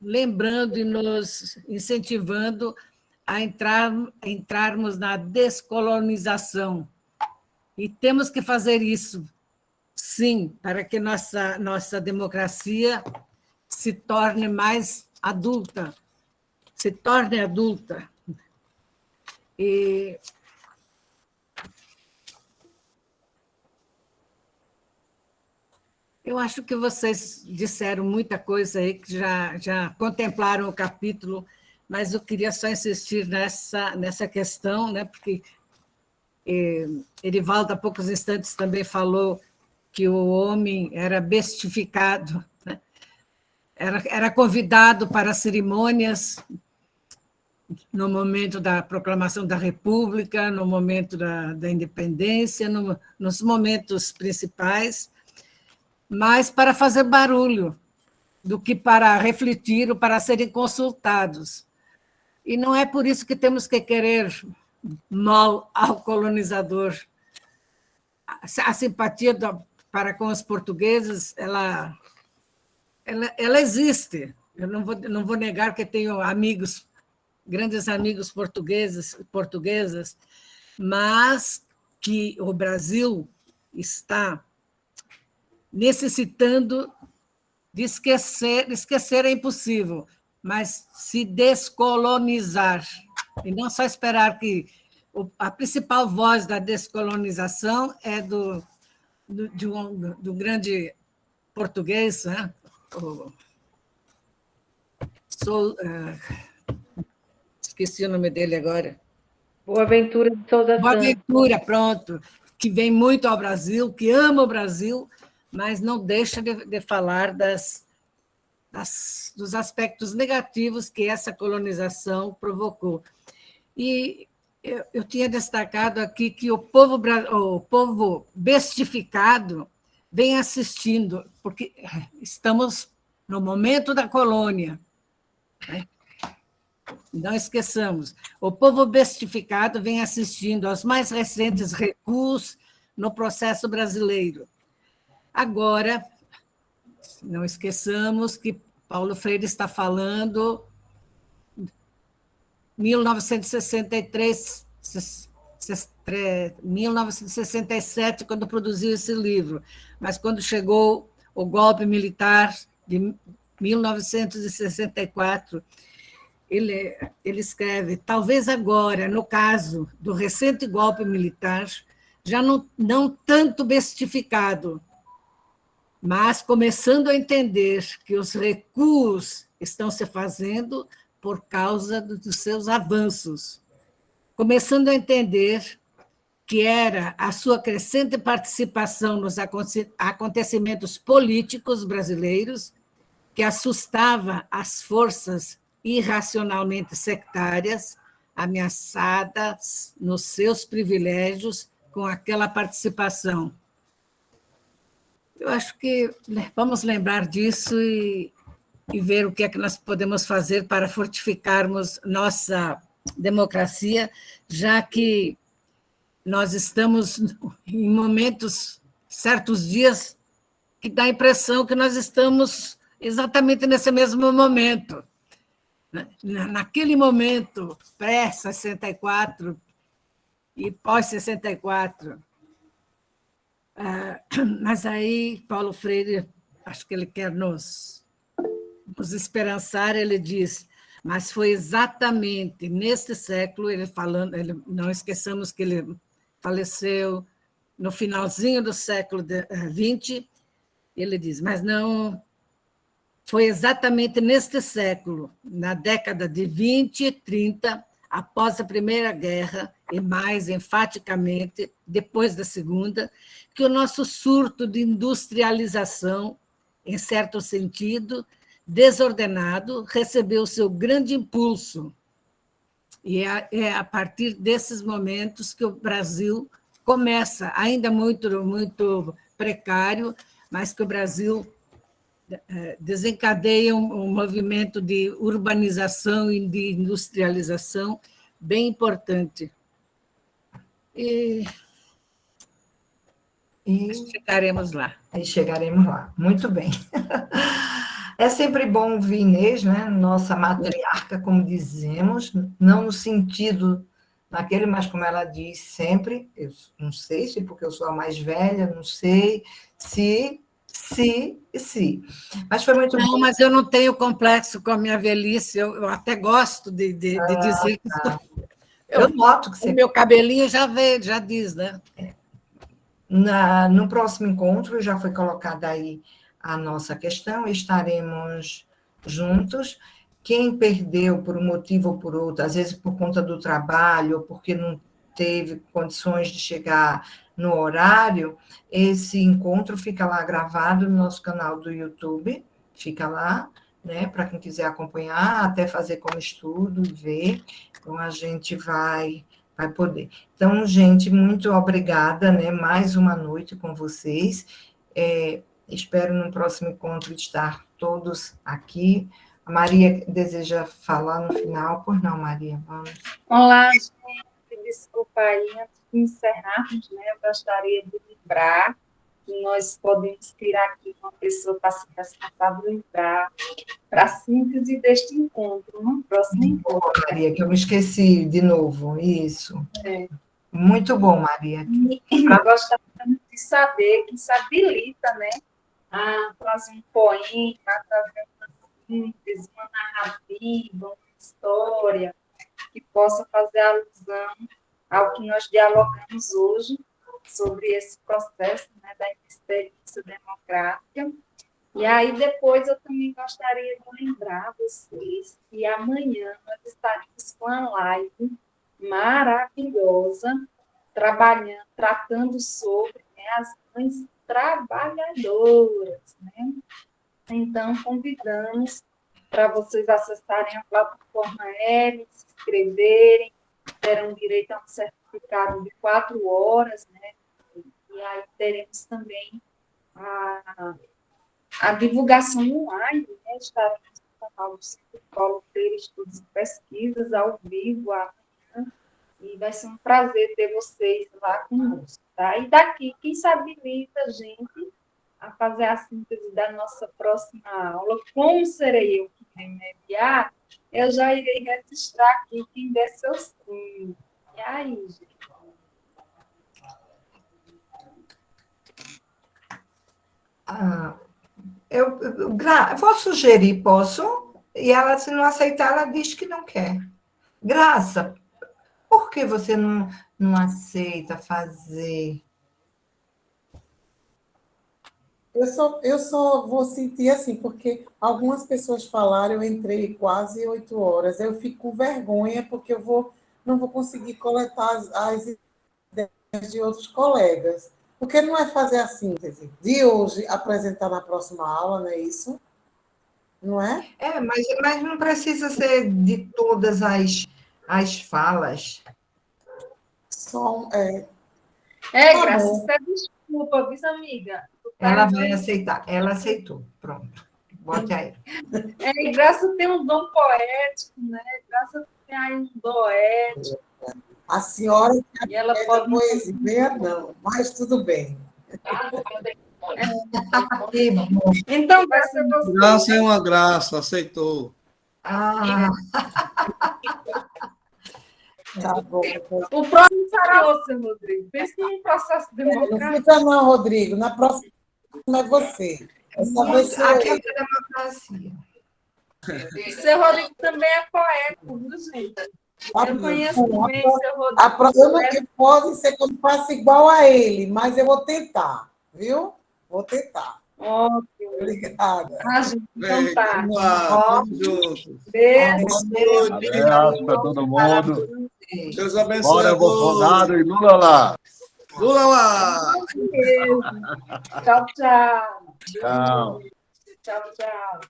lembrando e nos incentivando a entrarmos na descolonização. E temos que fazer isso, sim, para que nossa democracia se torne mais adulta, se torne adulta. E eu acho que vocês disseram muita coisa aí, que já contemplaram o capítulo, mas eu queria só insistir nessa questão, né? Porque Erivaldo, há poucos instantes, também falou que o homem era bestificado, né? Era convidado para cerimônias no momento da proclamação da República, no momento da independência, nos momentos principais, mas para fazer barulho, do que para refletir ou para serem consultados. E não é por isso que temos que querer mal ao colonizador. A simpatia para com os portugueses, ela existe. Eu não vou negar que tenho amigos, grandes amigos portuguesas, mas que o Brasil está necessitando de esquecer é impossível, mas se descolonizar. E não só esperar que a principal voz da descolonização é do grande português, né? Esqueci o nome dele agora. Boaventura de Souza Santos. Boaventura, pronto, que vem muito ao Brasil, que ama o Brasil, mas não deixa de falar dos aspectos negativos que essa colonização provocou. E eu tinha destacado aqui que o povo bestificado vem assistindo, porque estamos no momento da colônia, né? Não esqueçamos, o povo bestificado vem assistindo aos mais recentes recuos no processo brasileiro. Agora, não esqueçamos que Paulo Freire está falando 1967, quando produziu esse livro, mas quando chegou o golpe militar de 1964, ele escreve: talvez agora, no caso do recente golpe militar, já não tanto bestificado, mas começando a entender que os recuos estão se fazendo por causa dos seus avanços, começando a entender que era a sua crescente participação nos acontecimentos políticos brasileiros que assustava as forças irracionalmente sectárias, ameaçadas nos seus privilégios com aquela participação. Eu acho que vamos lembrar disso e ver o que é que nós podemos fazer para fortificarmos nossa democracia, já que nós estamos em momentos, certos dias, que dá a impressão que nós estamos exatamente nesse mesmo momento. Naquele momento, pré-64 e pós-64. Mas aí, Paulo Freire, acho que ele quer nos esperançar, ele diz, mas foi exatamente neste século, não esqueçamos que ele faleceu no finalzinho do século XX, ele diz, mas não, foi exatamente neste século, na década de 20 e 30, após a Primeira Guerra, e mais enfaticamente depois da Segunda, que o nosso surto de industrialização, em certo sentido, desordenado, recebeu seu grande impulso. E é a partir desses momentos que o Brasil começa, ainda muito, muito precário, mas que o Brasil desencadeia um movimento de urbanização e de industrialização bem importante. E chegaremos lá. E chegaremos lá. Muito bem. É sempre bom ouvir Inês, né? Nossa matriarca, como dizemos, não no sentido naquele, mas como ela diz sempre, eu não sei se porque eu sou a mais velha, não sei se. Mas foi muito bom. Não, mas eu não tenho complexo com a minha velhice, eu até gosto de dizer que tá. Eu noto que você... O meu cabelinho já diz, né? No próximo encontro, já foi colocada aí a nossa questão, estaremos juntos. Quem perdeu por um motivo ou por outro, às vezes por conta do trabalho, ou porque não teve condições de chegar no horário, esse encontro fica lá gravado no nosso canal do YouTube, fica lá, né, para quem quiser acompanhar, até fazer como estudo, ver, então a gente vai poder. Então, gente, muito obrigada, né, mais uma noite com vocês, espero no próximo encontro estar todos aqui. A Maria deseja falar no final, por não, Maria? Vamos. Olá, gente, desculpa aí, antes de encerrarmos, né, eu gostaria de lembrar que nós podemos tirar aqui uma pessoa para se responsabilizar para a síntese deste encontro, no próximo encontro. Maria, que eu me esqueci de novo, isso. Muito bom, Maria. Eu gostaria de saber que se habilita, né, a trazer um poema, a trazer uma síntese, uma narrativa, uma história, que possa fazer alusão ao que nós dialogamos hoje sobre esse processo, né, da experiência democrática. E aí, depois, eu também gostaria de lembrar vocês que amanhã nós estaremos com a live maravilhosa, tratando sobre, né, as mães trabalhadoras, né? Então, convidamos para vocês acessarem a plataforma L, se inscreverem, terão direito a um certificado de 4 horas, né? E aí teremos também a divulgação online, né? Estaremos no canal do Centro Paulo Freire Estudos e Pesquisas, ao vivo, amanhã, e vai ser um prazer ter vocês lá conosco, tá? E daqui, quem se habilita a gente a fazer a síntese da nossa próxima aula, como serei eu que irei mediar, eu já irei registrar aqui quem der seus sim. E aí, gente? Eu vou sugerir, posso? E ela, se não aceitar, ela diz que não quer. Graça, por que você não aceita fazer? Eu só vou sentir assim, porque algumas pessoas falaram, eu entrei quase 8 horas, eu fico com vergonha, porque não vou conseguir coletar as ideias de outros colegas. Porque não é fazer a síntese de hoje, apresentar na próxima aula, não é isso? Não é? Mas não precisa ser de todas as falas. Graça, você desculpa, viu, amiga? Ela vai aceitar. Ela aceitou. Pronto. Bote aí. Graça tem um dom poético, né? Graça tem aí um dom ético. A senhora e ela pode poesia, não, mas tudo bem. Então, vai ser você. Graça é uma graça, aceitou. Ah. Tá bom. O próximo será você, Rodrigo. Pense num processo democrático. Não fica não, Rodrigo. Na próxima é você. Aqui é democracia. Seu Rodrigo também é poético, viu, gente? Eu conheço bem seu Rodrigo. Eu posso ser que eu faça igual a ele, mas eu vou tentar, viu? Vou tentar. Ótimo. Obrigada. Então tá. Beijo. Abraço para todo mundo. Deus abençoe. Bora, Bolsonaro e Lula lá. Lula lá. Tchau, tchau. Tchau. Tchau, tchau.